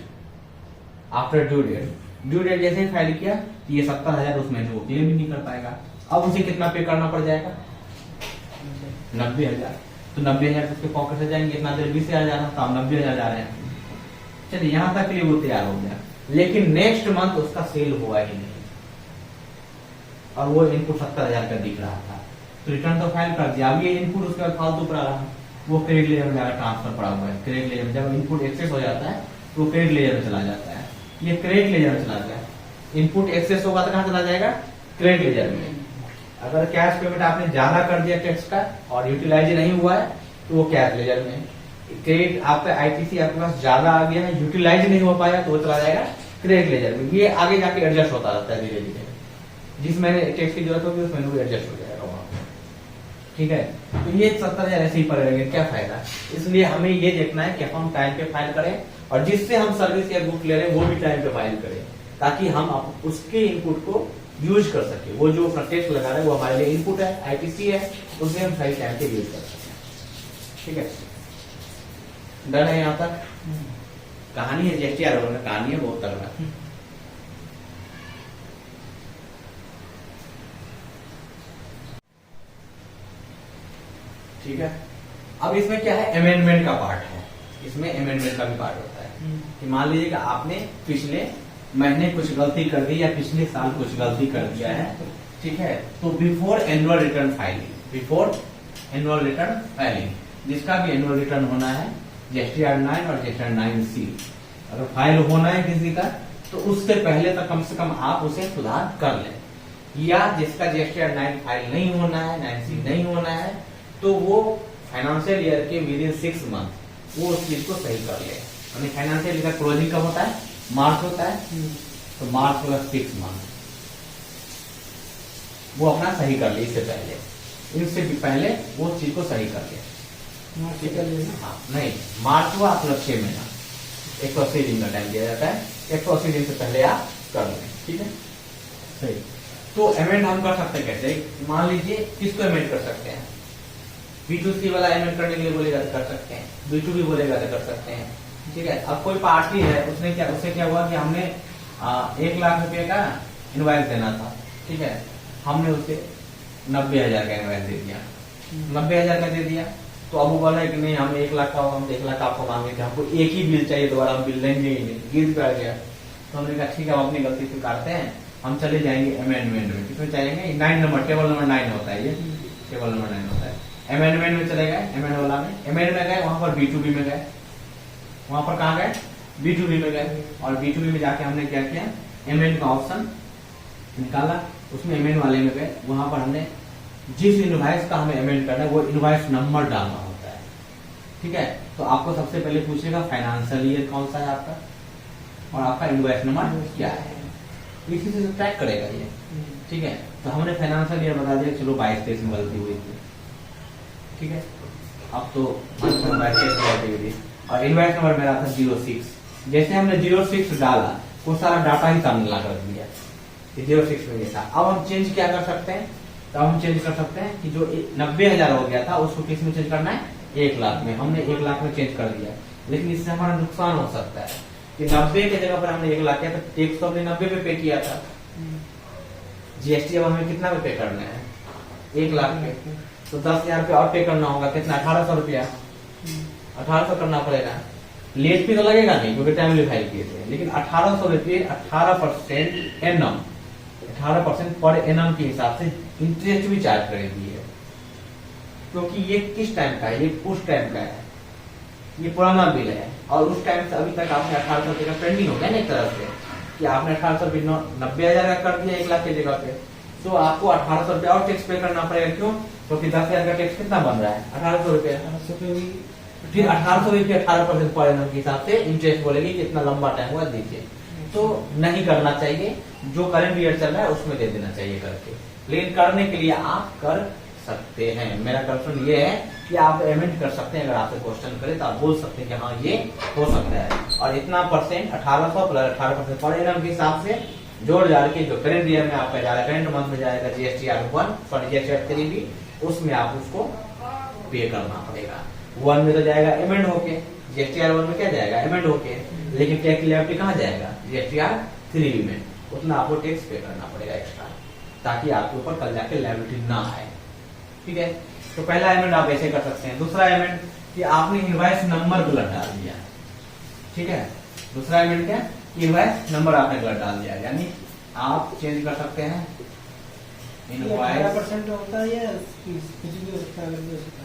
after due date. Due date जैसे ही फाइल किया तो ये 70,000 उस महीने वो क्लेम ही नहीं कर पाएगा। अब उसे कितना पे करना पड़ जाएगा, 90,000। तो 90,000 उसके पॉकेट से जाएंगे, इतना देर 20,000 जाना था, 90,000 जा रहे हैं। चलिए यहां तक के लिए वो तैयार हो गया, लेकिन नेक्स्ट मंथ उसका सेल हुआ ही नहीं और वो इनपुट 70,000 का दिख रहा था, तो रिटर्न तो फाइल कर दिया। अब ये इनपुट उसके बाद फालतू पड़ा रहा, वो क्रेडिट लेजर में जाकर ट्रांसफर पड़ा हुआ है। क्रेडिट लेजर में जब इनपुट एक्सेस हो जाता है तो क्रेडिट लेजर में चला जाता है, ये क्रेडिट लेजर में चला गया। इनपुट एक्सेस होगा तो कहां चला जाएगा, क्रेडिट लेजर में। अगर कैश पेमेंट आपने ज्यादा कर दिया टैक्स का और यूटिलाइज नहीं हुआ है तो वो कैश लेजर में। क्रेडिट आपका आईटीसी आपके पास ज्यादा आ गया है, यूटिलाइज नहीं हो पाया तो वो चला जाएगा क्रेडिट लेजर में। ये आगे जाके एडजस्ट होता रहता है धीरे धीरे, जिस महीने टैक्स की जरूरत होगी उस महीने एडजस्ट हो जाएगा वहां पे, ठीक है। तो ये 70,000 ऐसे ही पड़े रहेंगे, क्या फायदा। इसलिए हमें ये देखना है कि हम टाइम पे फाइल करें और जिससे हम सर्विस या गुड ले रहे हैं वो भी टाइम पे फाइल करें, ताकि हम उसके इनपुट को यूज कर सके। वो जो अपना टैक्स लगा रहे हैं वो हमारे लिए इनपुट है, आईटीसी है, उसे हम सही टाइम पे यूज कर सकते हैं। ठीक है, डन है यहाँ तक। कहानी है जीएसटी आर में, कहानी है बहुत तगड़ा। ठीक है, अब इसमें क्या है, अमेंडमेंट का पार्ट है। इसमें अमेंडमेंट का भी पार्ट होता है कि मान लीजिए कि आपने पिछले महीने कुछ गलती कर दी या पिछले साल कुछ गलती कर दिया है, ठीक है, तो बिफोर एनुअल रिटर्न फाइलिंग, जिसका भी एनुअल रिटर्न होना है जीएसटीआर 9 और जीएसटीआर 9C, अगर फाइल होना है किसी का तो उससे पहले तक कम से कम आप उसे सुधार कर लें। या जिसका जीएसटीआर 9 फाइल नहीं होना है, 9C नहीं होना है, तो वो फाइनेंशियल ईयर के विदिन 6 मंथ वो उस चीज को सही कर ले। यानी फाइनेंशियल ईयर का क्लोजिंग कब होता है, मार्च होता है, तो मार्च प्लस 6 मंथ वो अपना सही कर ले। इससे पहले, इनसे भी पहले वो चीज को सही कर ले। हाँ, नहीं, मार्च हुआ प्लस 6 महीना, 180 दिन का टाइम दिया जाता है, 180 दिन से पहले आप कर लें। ठीक है, सही। तो अमेंड हम कर सकते हैं कैसे, मान लीजिए किसको अमेंड कर सकते हैं, B2C वाला अमेंड करने के लिए बोलेगा तो कर सकते हैं, B2B बोलेगा तो कर सकते हैं। ठीक है, अब कोई पार्टी है, उसने क्या हुआ कि हमने 1 लाख रुपए का इनवाइस देना था, ठीक है, हमने उसे 90,000 का इनवाइस दे दिया, 90,000 का दे दिया, तो अब वो बोल रहा है कि नहीं हम 1 लाख का, हम 1 लाख आपको मांगे थे, हमको एक ही बिल चाहिए, दोबारा हम बिल लेंगे ही नहीं, गिर बैठ गया। तो हमने कहा ठीक है, हम अपनी गलती स्वीकारते हैं, हम चले जाएंगे अमेंडमेंट में। किसमें जाएंगे, 9 नंबर, टेबल नंबर 9 होता है, ये टेबल नंबर 9 होता है। अमेंडमेंट में चले गए, अमेंड वाला में, अमेंड में गए, वहां पर B2B में गए, वहां पर कहाँ गए, B2B में गए, और B2B में जाके हमने क्या किया, अमेंड का ऑप्शन निकाला, उसमें अमेंड वाले में गए, वहां पर हमने जिस इनवॉइस का हमें अमेंड करना है वो इनवॉइस नंबर डालना होता है। ठीक है, तो आपको सबसे पहले पूछेगा फाइनेंशियल ईयर कौन सा है आपका और आपका इनवॉइस नंबर क्या है, इसी से ट्रैक करेगा ये। ठीक है, तो हमने फाइनेंशियल ईयर बता दिया, चलो 22-23 में गलती हुई थी। ठीक है, अब तो 22-23 गलती हुई थी, और इनवॉइस नंबर मेरा था 06। जैसे हमने 06 डाला, वो सारा डाटा ही सामने ला कर दिया, 06 में ये था। अब हम चेंज क्या कर सकते हैं, तो हम चेंज कर सकते हैं कि जो 90,000 हो गया था उसको किस में चेंज करना है, 1 लाख में। हमने 1 लाख में चेंज कर दिया, लेकिन इससे हमारा नुकसान हो सकता है कि 90 के जगह पर हमने 1 लाख किया, तो टैक्स तो हमने 90 पे किया था, जीएसटी अब हमें कितना पे करना है, 1 लाख पे, तो 10,000 रुपया और पे करना होगा, कितना, 1800 रुपया, 1800 करना पड़ेगा। लेट फी तो लगेगा नहीं क्योंकि टाइमली फाइल किए थे, लेकिन 1800 रुपये 18% एनम, 18% पर एनम के हिसाब से इंटरेस्ट भी चार्ज करेगी है, क्योंकि ये किस टाइम का है, ये उस टाइम का है, ये पुराना बिल है, और उस टाइम से अभी तक आपने 1800 रुपये का पेंडिंग हो गया ना एक तरह से, कि आपने 1800 रुपये 90,000 का कर दिया 1 लाख की जगह पे, तो आपको 1800 रुपये और टैक्स पे करना पड़ेगा। क्यों, क्योंकि 10,000 का टैक्स कितना बन रहा है, 1800 रुपये, फिर 1800 रुपये 18% पर एनम के हिसाब से इंटरेस्ट बोलेगी कि इतना लंबा टाइम हुआ दीजिए। तो नहीं करना चाहिए, जो करंट ईयर चल रहा है उसमें दे देना चाहिए करके, लेकिन करने के लिए आप कर सकते हैं। मेरा कंसर्न ये है कि आप अमेंड कर सकते हैं, अगर आपसे क्वेश्चन करे तो आप बोल सकते हैं कि हाँ ये हो सकता है, और इतना परसेंट 1800 प्लस 18% पर एनम के हिसाब से जोड़ जाड़ के जो करंट ईयर में आपका जा रहा है, करंट मंथ में जाएगा जीएसटीआर 1 सॉरी जीएसटीआर 3 भी, उसमें आप उसको पे करना पड़ेगा। 1 में तो जाएगा अमेंड होके, जीएसटीआर 1 में क्या जाएगा, अमेंड होके, लेकिन टैक्स लिएबिलिटी कहाँ जाएगा, जीएसटीआर 3 में, उतना आपको टैक्स पे करना पड़ेगा एक्स्ट्रा, ताकि आपके ऊपर कल जाके लायबिलिटी ना आए। ठीक है, तो पहला अमेंड आप ऐसे कर सकते हैं। दूसरा अमेंड कि आपने इनवॉइस नंबर गलत डाल दिया। ठीक है, दूसरा अमेंड क्या, इनवॉइस नंबर आपने गलत डाल दिया, यानी आप चेंज कर सकते हैं इनवॉइस 18% होता है या कुछ भी होता है,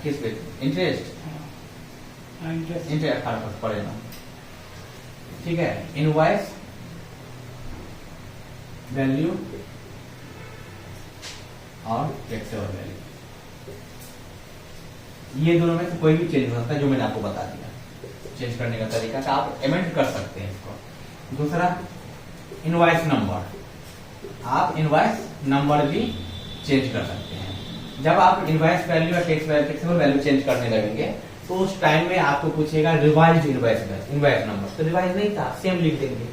किस पे, इंटरेस्ट, इंटरेस्ट 18% पड़ेगा। ठीक है, इनवॉइस वैल्यू और टैक्सेबल वैल्यू, ये दोनों में से कोई भी चेंज हो सकता है, जो मैंने आपको बता दिया चेंज करने का तरीका, तो आप अमेंड कर सकते हैं इसको। दूसरा इनवॉइस नंबर, आप इनवॉइस नंबर भी चेंज कर सकते हैं। जब आप इनवॉइस वैल्यू या टैक्सेबल वैल्यू चेंज करने लगेंगे तो उस टाइम में आपको पूछेगा रिवाइज्ड इनवॉइस नंबर, तो रिवाइज नहीं था, सेम लिख देंगे,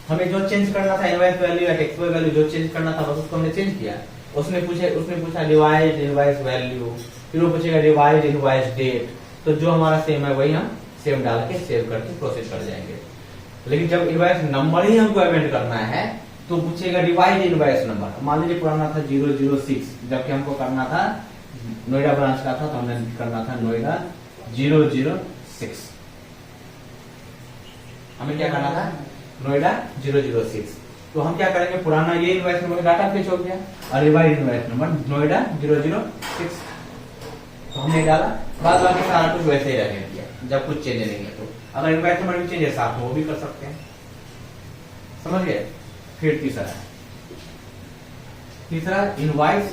हमें जो चेंज करना था इनवॉइस वैल्यू या टैक्सेबल वैल्यू जो चेंज करना था बस उसको हमने चेंज किया। उसने पूछा रिवाइज इनवॉइस वैल्यू, फिर वो पूछेगा रिवाइज इनवॉइस डेट, तो जो हमारा सेम है वही हम सेम डाल के सेव करके प्रोसेस कर जाएंगे। लेकिन जब इनवॉइस नंबर ही हमको अमेंड करना है तो पूछेगा रिवाइज इनवॉइस नंबर। मान लीजिए पुराना था 006, जबकि हमको करना था नोएडा ब्रांच का था तो हमने करना था नोएडा 006। हमें क्या करना था नोएडा 006। तो हम क्या करेंगे, पुराना ये इनवॉइस नंबर डाटा फेच हो गया और रिवाइज इनवॉइस नंबर नोएडा 006 तो हमने डाला। बाद बाकी सारा कुछ वैसे ही रहने दिया, जब कुछ चेंज नहीं है तो अगर इनवॉइस नंबर भी चेंज है साथ में वो भी कर सकते हैं। समझ गए। फिर तीसरा इनवॉइस,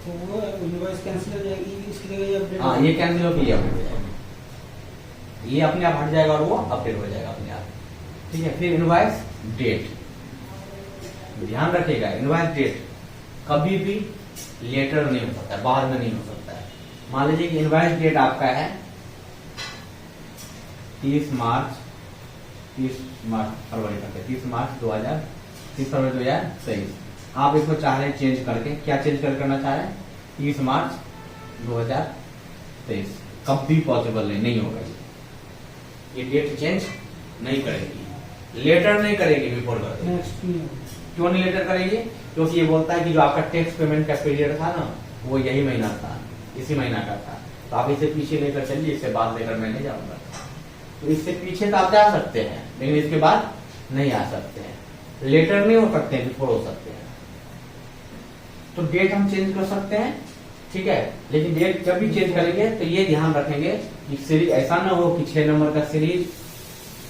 तो वो इनवॉइस कैंसिल हो जाएगी, इसकी जगह ये अपडेट। हाँ ये कैंसिल होकर ये अपडेट हो जाएगा, ये अपने आप हट जाएगा और वो अपडेट हो जाएगा अपने आप। ठीक है। फिर इनवॉइस डेट, ध्यान रखिएगा इनवॉइस डेट कभी भी लेटर नहीं हो सकता, बाद में नहीं हो सकता है। मान लीजिए कि इनवॉइस डेट आपका है 30 फरवरी तक है, 30 फरवरी 2023। आप इसको चाह रहे हैं चेंज करके, क्या चेंज करना चाह रहे हैं 30 मार्च 2023। कभी पॉसिबल नहीं होगा ये डेट चेंज नहीं करेगी, लेटर नहीं करेगी बिफोर बर्थ। क्यों नहीं लेटर करेगी? क्योंकि ये बोलता है कि जो आपका टैक्स पेमेंट का पीरियड था ना वो यही महीना था, इसी महीना का था, तो आप इसे पीछे लेकर चलिए, इससे बाद लेकर मैं नहीं जाऊंगा। तो इससे पीछे तो आप जा सकते हैं लेकिन इसके बाद नहीं आ सकते हैं, लेटर नहीं हो सकते हैं, बिफोर हो सकते हैं। तो डेट हम चेंज कर सकते हैं, ठीक है। लेकिन डेट जब भी चेंज करेंगे तो ये ध्यान रखेंगे कि सीरीज ऐसा ना हो कि 6 नंबर का सीरीज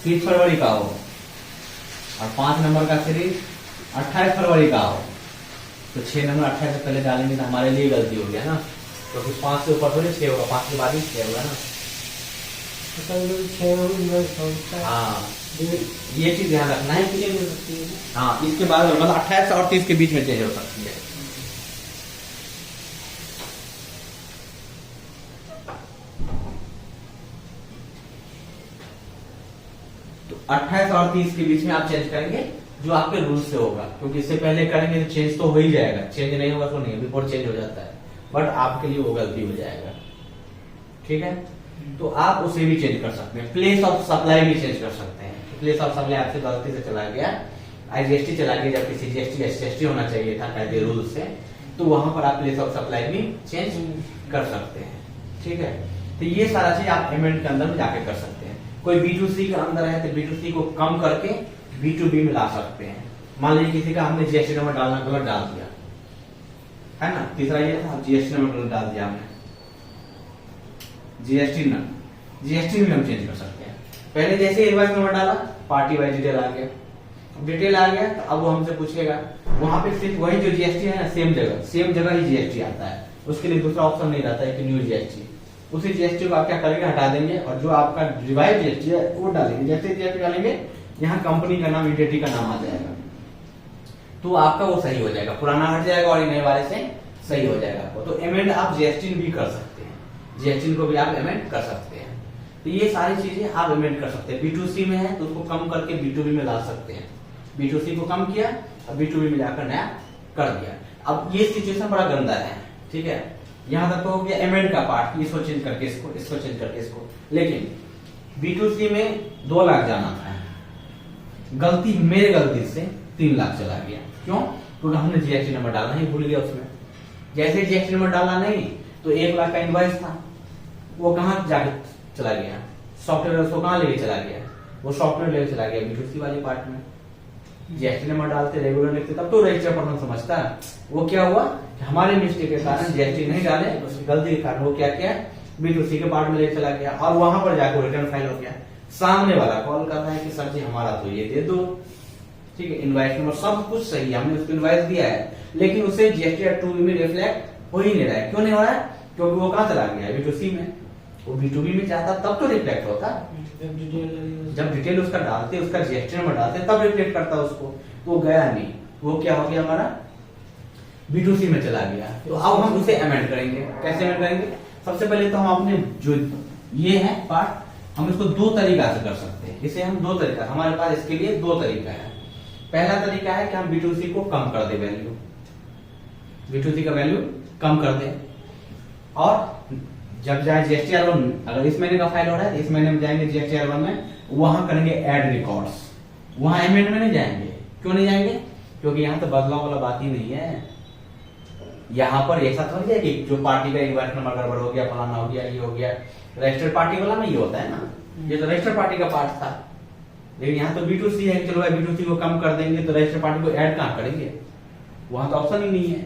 30 फरवरी का हो और 5 नंबर का सीरीज 28 फरवरी का हो। तो 6 नंबर 28 से पहले डालेंगे तो हमारे लिए गलती हो गया ना, क्योंकि 5 से ऊपर थोड़ी 6 होगा, 5 के बाद ही 6 होगा ना। हाँ ये चीज ध्यान रखना है। हाँ इसके बाद मतलब 28 और 30 के बीच में चेंज हो सकती है। तो 28 और 30 के बीच में आप चेंज करेंगे जो आपके रूल से होगा, क्योंकि इससे पहले करेंगे तो चेंज तो हो ही जाएगा, चेंज नहीं होगा तो नहीं, बिफोर चेंज हो जाता है, बट आपके लिए वो गलती हो जाएगा। ठीक है। तो आप उसे भी चेंज कर सकते हैं, प्लेस ऑफ सप्लाई भी चेंज कर सकते हैं। प्लेस ऑफ सप्लाई आपसे गलती से चला गया, IGST चला गया जबकि CGST SGST होना चाहिए था कायदे रूल से, तो वहां पर आप प्लेस ऑफ सप्लाई भी चेंज कर सकते हैं। ठीक है। तो ये सारा चीज आप पेमेंट के अंदर में जाके कर सकते हैं। कोई B2C के अंदर है तो B2C को कम करके B2B में ला सकते हैं। मान लीजिए किसी का हमने GST नंबर डालना गलत डाल दिया है ना, तीसरा ये था GST नंबर गलत डाल दिया हमने, GST में हम चेंज कर सकते हैं। पहले जैसे इनवॉइस नंबर डाला पार्टी वाइज डिटेल आ गया, डिटेल आ गया तो अब वो हमसे पूछेगा, वहां पे सिर्फ वही जो GST है ना सेम जगह ही GST आता है, उसके लिए दूसरा ऑप्शन नहीं रहता है कि न्यू GST। उसी GST को आप क्या करेंगे हटा देंगे और जो आपका रिवाइज GST है वो डालेंगे। जैसे GST डालेंगे यहाँ कंपनी का नाम एंटिटी का नाम आ जाएगा, तो आपका वो सही हो जाएगा, पुराना हट जाएगा और नए वाले से सही हो जाएगा आपको। तो अमेंड आप GST भी कर सकते हैं, GST को भी आप अमेंड कर सकते हैं। तो ये सारी चीजें आप अमेंड कर सकते हैं। B2C में है तो उसको कम करके B2B में ला सकते हैं, B2C को कम किया और B2B में जाकर नया कर दिया। अब ये सिचुएशन बड़ा गंदा है, ठीक है। यहाँ तक तो हो गया अमेंड का पार्ट, इसको चेंज करके इसको चेंज करके इसको। लेकिन B2C में 2 लाख जाना था, मेरे गलती से 3 लाख चला गया। क्यों? क्योंकि हमने GST नंबर डालना ही भूल गया उसमें। जैसे GST नंबर डाला नहीं तो 1 लाख का इनवॉइस था, वो कहाँ जाके चला गया, सॉफ्टवेयर उसको कहाँ लेके चला गया, वो सॉफ्टवेयर लेके चला गया B2C वाले पार्ट में। GST नंबर डालते रेगुलर लिखते तब तो रजिस्टर पर्सन समझता है। वो क्या हुआ कि हमारे मिस्टेक के कारण GST नहीं डाले, उसकी गलती के कारण वो क्या किया B2C के पार्ट में लेके चला गया और वहां पर जाकर रिटर्न फाइल हो गया। सामने वाला कॉल कर रहा है कि सर जी हमारा तो ये दे दो, ठीक है, इनवॉइस नंबर सब कुछ सही है, हमने उसको इनवॉइस दिया है, लेकिन उसे GST 2B में रिफ्लेक्ट हो ही नहीं रहा है। क्यों नहीं हो रहा है? क्योंकि वो कहाँ चला गया B2C में, वो B2B में चाहता तब तो रिफ्लेक्ट होता, जब डिटेल उसका डालते, उसका GST नंबर डालते तब रिफ्लेक्ट करता उसको, तो वो गया नहीं, वो क्या हो गया हमारा B2C में चला गया। तो अब हम उसे अमेंड करेंगे। कैसे अमेंड करेंगे? सबसे पहले तो हम अपने जो ये है पार्ट हम इसको 2 तरीका से कर सकते हैं। इसे हम 2 तरीका, हमारे पास इसके लिए 2 तरीका है। पहला तरीका है कि हम B2C को कम कर दे वैल्यू, B2C का वैल्यू कम कर दे, और जब जाए GSTR1, अगर इस महीने का फाइल हो रहा है इस महीने में जाएंगे GSTR1 में, वहां करेंगे ऐड रिकॉर्ड्स, वहां एमएंड में नहीं जाएंगे। क्यों नहीं जाएंगे? क्योंकि यहाँ तो बदलाव वाला बात ही नहीं है। यहाँ पर ऐसा थोड़ी है कि जो पार्टी का इनवाइस नंबर गड़बड़ हो गया, फलाना हो गया, ये हो गया, रजिस्टर्ड पार्टी वाला में ये होता है ना, ये तो रजिस्टर्ड पार्टी का पार्ट था। लेकिन यहाँ तो B2C है, चलो B2C को कम कर देंगे तो रजिस्टर्ड पार्टी को ऐड कहाँ करेंगे, वहां तो ऑप्शन ही नहीं है।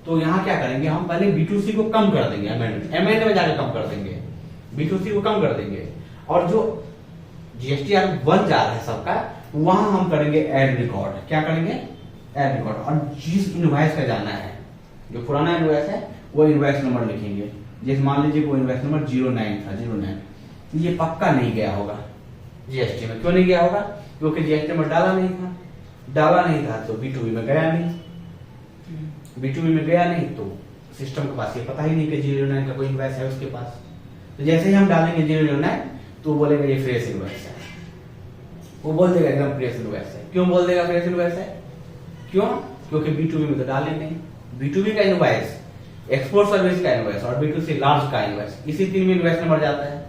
तो यहाँ क्या करेंगे, हम पहले B2C को कम कर देंगे, एमएंड में जाकर कम कर देंगे, B2C को कम कर देंगे, और जो GSTR1 जा रहा है सबका, वहां हम करेंगे ऐड रिकॉर्ड। क्या करेंगे? Add record. और जिस इनवॉइस का जाना है, जो पुराना इनवॉइस है, वो इनवॉइस नंबर लिखेंगे। जैसे मान लीजिए वो इनवॉइस नंबर 09 था, 09, ये पक्का नहीं गया होगा जीएसटी में। क्यों नहीं गया होगा? क्योंकि जीएसटी में डाला नहीं था तो B2B में गया नहीं, B2B में गया नहीं तो सिस्टम के पास ये पता ही नहीं कि 09 का कोई इनवॉइस है उसके पास। तो जैसे ही हम डालेंगे 09 तो बोलेगा ये फ्रेश इनवॉइस है, वो बोल देगा एकदम फ्रेश इनवॉइस है। क्यों बोल देगा फ्रेश इनवॉइस है? क्यों? क्योंकि B2B में तो डाले नहीं। B2B का इनवॉइस, एक्सपोर्ट सर्विस का इनवॉइस और B2C लार्ज का इनवॉइस, इसी तीन में इनवॉइस नंबर जाता है,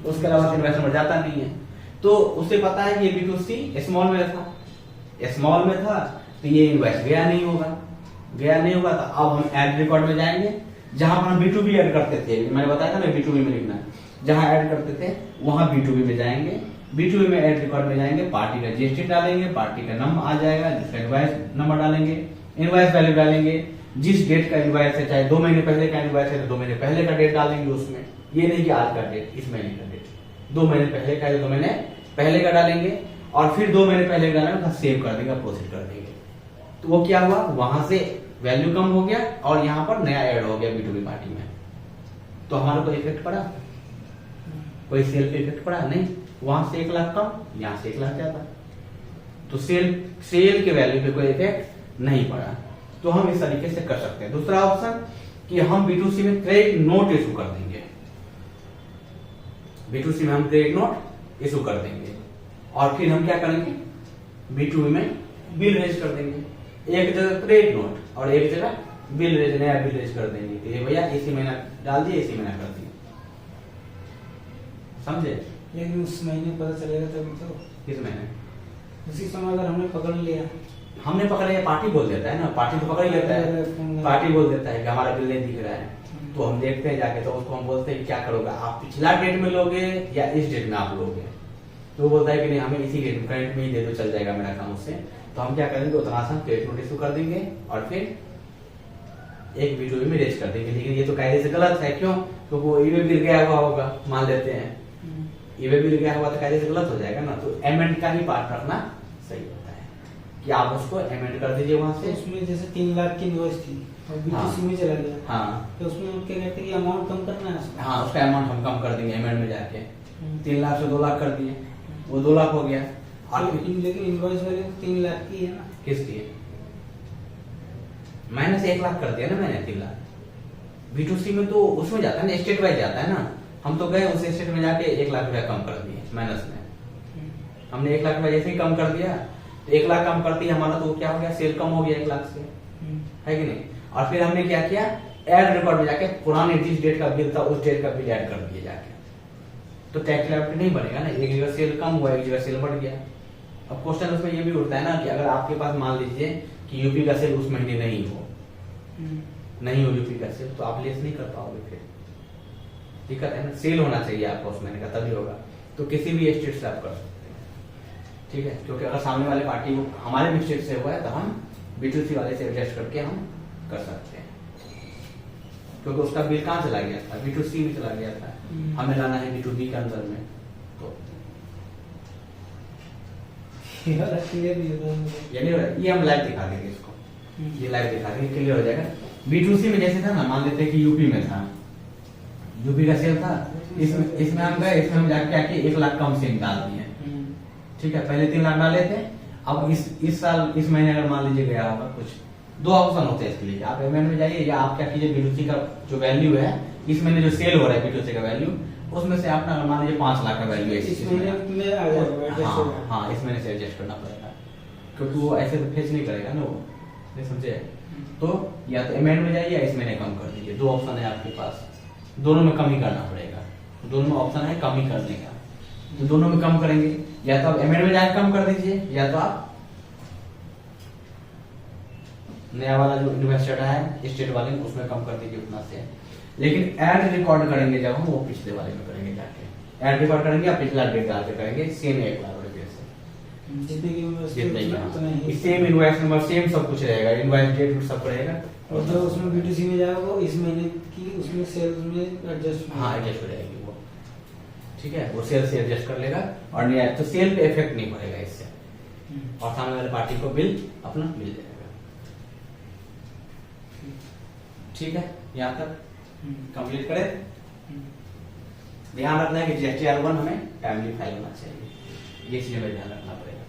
उसके अलावा इनवॉइस नंबर जाता नहीं है। तो उसे पता है कि ये B2C स्मॉल में था तो ये इनवॉइस गया नहीं होगा। तो अब हम ऐड रिकॉर्ड में जाएंगे, जहां पर हम B2B ऐड करते थे, मैंने बताया था ना B2B में लिखना, जहां ऐड करते थे वहां B2B में जाएंगे। B2B में ऐड रिकॉर्ड में जाएंगे, पार्टी का GST डालेंगे, पार्टी का नंबर आ जाएगा, जिसका इनवॉइस नंबर डालेंगे, इनवॉइस वैल्यू डालेंगे, जिस डेट का इनवॉइस है, चाहे 2 महीने पहले का इनवॉइस है तो 2 महीने पहले का डेट डालेंगे उसमें। ये नहीं कि आज का डेट, इस महीने का डेट, 2 महीने पहले का है 2 महीने पहले का डालेंगे, और फिर 2 महीने पहले का डालेंगे, सेव कर देंगे, प्रोसीड कर देंगे। तो वो क्या हुआ, वहां से वैल्यू कम हो गया और यहाँ पर नया ऐड हो गया B2B पार्टी में। तो हमारा कोई इफेक्ट पड़ा? कोई सेल पे इफेक्ट पड़ा? नहीं। वहां से 1 लाख कम, यहाँ से 1 लाख ज्यादा, तो सेल के वैल्यू पे कोई इफेक्ट नहीं पड़ा। तो हम इस तरीके से कर सकते हैं। दूसरा ऑप्शन कि हम B2C में क्रेडिट नोट इशू कर देंगे, B2C में हम क्रेडिट नोट इशू कर देंगे, और फिर हम क्या करेंगे, B2B में बिल रेज कर देंगे। एक जगह क्रेडिट नोट और एक जगह बिल रेज, नया बिल रेज कर देंगे कि ये भैया इसी महीना डाल दिए, इसी महीना कर दिए, समझे? लेकिन उस महीने पता चलेगा तभी तो। किस महीने? उसी समय अगर हमने पकड़ लिया, हमने पकड़ लिया, पार्टी बोल देता है ना, पार्टी तो पकड़ ही लेता है, पार्टी बोल देता है कि हमारा बिल नहीं दिख रहा है, तो हम देखते हैं जाके, तो उसको हम बोलते हैं क्या करोगे आप, पिछला डेट में लोगे या इस डेट में आप लोगे? तो वो बोलता है कि नहीं, हमें इसी डेट में करंट में ही दे दो, चल जाएगा मेरा काम उससे। तो हम क्या करेंगे, उतना आसान क्रेडिट नोट इशू कर देंगे और फिर एक B2B में रेज कर देंगे। लेकिन ये तो कायदे से गलत है। क्यों? क्योंकि वो ईवे बिल गया हुआ होगा, मान लेते हैं ईवे बिल गया हुआ तो कायदे से गलत हो जाएगा ना। तो एमेंड का ही पार्ट रखना सही होता है कि आप उसको एमेंड कर दीजिए वहां से। उसमें जैसे 3 लाख की इनवॉइस थी और B2C में चला गया, हाँ, तो उसमें उनके कहते हैं कि अमाउंट कम करना है उसका। हाँ, उसका अमाउंट हम कम कर देंगे एमेंड में जाके। 3 लाख से 2 लाख कर दिए, वो 2 लाख हो गया। लेकिन इनवॉइस वैल्यू 3 लाख की है ना। किसकी है? मैंने से 1 लाख कर दिया ना मैंने, 3 लाख। B2C में तो उसमें जाता है ना, स्टेट वाइज जाता है ना। हम तो गए उस स्टेट में जाके 1 लाख रुपया कम कर दिए माइनस में। हमने 1 लाख रुपया जैसे ही कम कर दिया, तो 1 लाख कम करती है हमारा, तो क्या हो गया, सेल कम हो गया 1 लाख से, है कि नहीं? और फिर हमने क्या किया, ऐड रिकॉर्ड में जाके पुराने जिस डेट का बिल था उस डेट का बिल ऐड कर दिया जाके। तो टैक्स लायबिलिटी नहीं बढ़ेगा ना, एक जगह सेल कम हुआ, एक जगह सेल बढ़ गया। अब क्वेश्चन उसमें ये भी उठता है ना कि अगर आपके पास मान लीजिए कि यूपी का सेल उस महीने नहीं हो यूपी का सेल, तो आप लेस नहीं कर पाओगे, फिर दिक्कत है ना। सेल होना चाहिए आपको उस महीने का, तभी होगा। तो किसी भी स्टेट से आप कर सकते हैं, ठीक है? क्योंकि अगर सामने वाले पार्टी को हमारे भी स्टेट से हुआ है तो हम B2C वाले से एडजस्ट करके हम कर सकते हैं, क्योंकि उसका बिल कहाँ चला गया था, B2C में चला गया था, हमें लाना है B2B के अंदर में। तो ये हम लाइव दिखा देंगे इसको, ये लाइव दिखा देंगे, क्लियर हो जाएगा। B2C में जैसे था ना, मान लेते हैं कि यूपी में था, यूपी का सेल था, इसमें हम गए, इसमें हम जाके क्या किए, 1 लाख कम से डाल दिए, ठीक है? पहले 3 लाख डाले थे। अब इस साल इस महीने अगर मान लीजिए गया होगा, कुछ 2 ऑप्शन होते हैं इसके लिए, आप एमएन में जाइए या आप क्या कीजिए, B2C का जो वैल्यू है इस महीने जो सेल हो रहा है B2C का वैल्यू, उसमें से आप मान लीजिए 5 लाख का वैल्यू है इस महीने में आ जाएगा। हाँ, इस महीने से एडजस्ट करना पड़ेगा। क्योंकि वो ऐसे तो फेच नहीं करेगा ना, वो नहीं समझे। तो या तो अमेंड में जाइए या इस महीने कम कर दीजिए, दो ऑप्शन है आपके पास, दोनों में कम ही करना पड़ेगा, दोनों में ऑप्शन है कम ही करने का, तो दोनों में कम करेंगे, या तो आप अमेंड में जाके कम कर दीजिए या तो आप नया वाला जो इन्वेस्टेड है स्टेट वाले में उसमें कम कर दीजिए उतना से। लेकिन ऐड रिकॉर्ड करेंगे जब हम, वो पिछले वाले में करेंगे जाके, ऐड रिकॉर्ड करेंगे या पिछला डेट डाल के करेंगे, सेम 1 लाख रुपए से जितने की जितने इन्वेस्ट की सेम इनवॉइस नंबर सेम सब कुछ रहेगा, इनवॉइस डेट सब रहेगा। और जो उसमें B2C में जाएगा वो इस महीने की उसमें सेल्स में एडजस्ट हाँ एडजस्ट हो जाएगी वो, ठीक है, वो सेल से एडजस्ट कर लेगा और नहीं आया तो सेल पे इफेक्ट नहीं पड़ेगा इससे, और सामने वाले पार्टी को बिल अपना मिल जाएगा। ठीक है, यहाँ तक कंप्लीट करें। ध्यान रखना है कि GST R1 हमें टाइमली फाइल होना चाहिए, ये चीजें में ध्यान रखना पड़ेगा।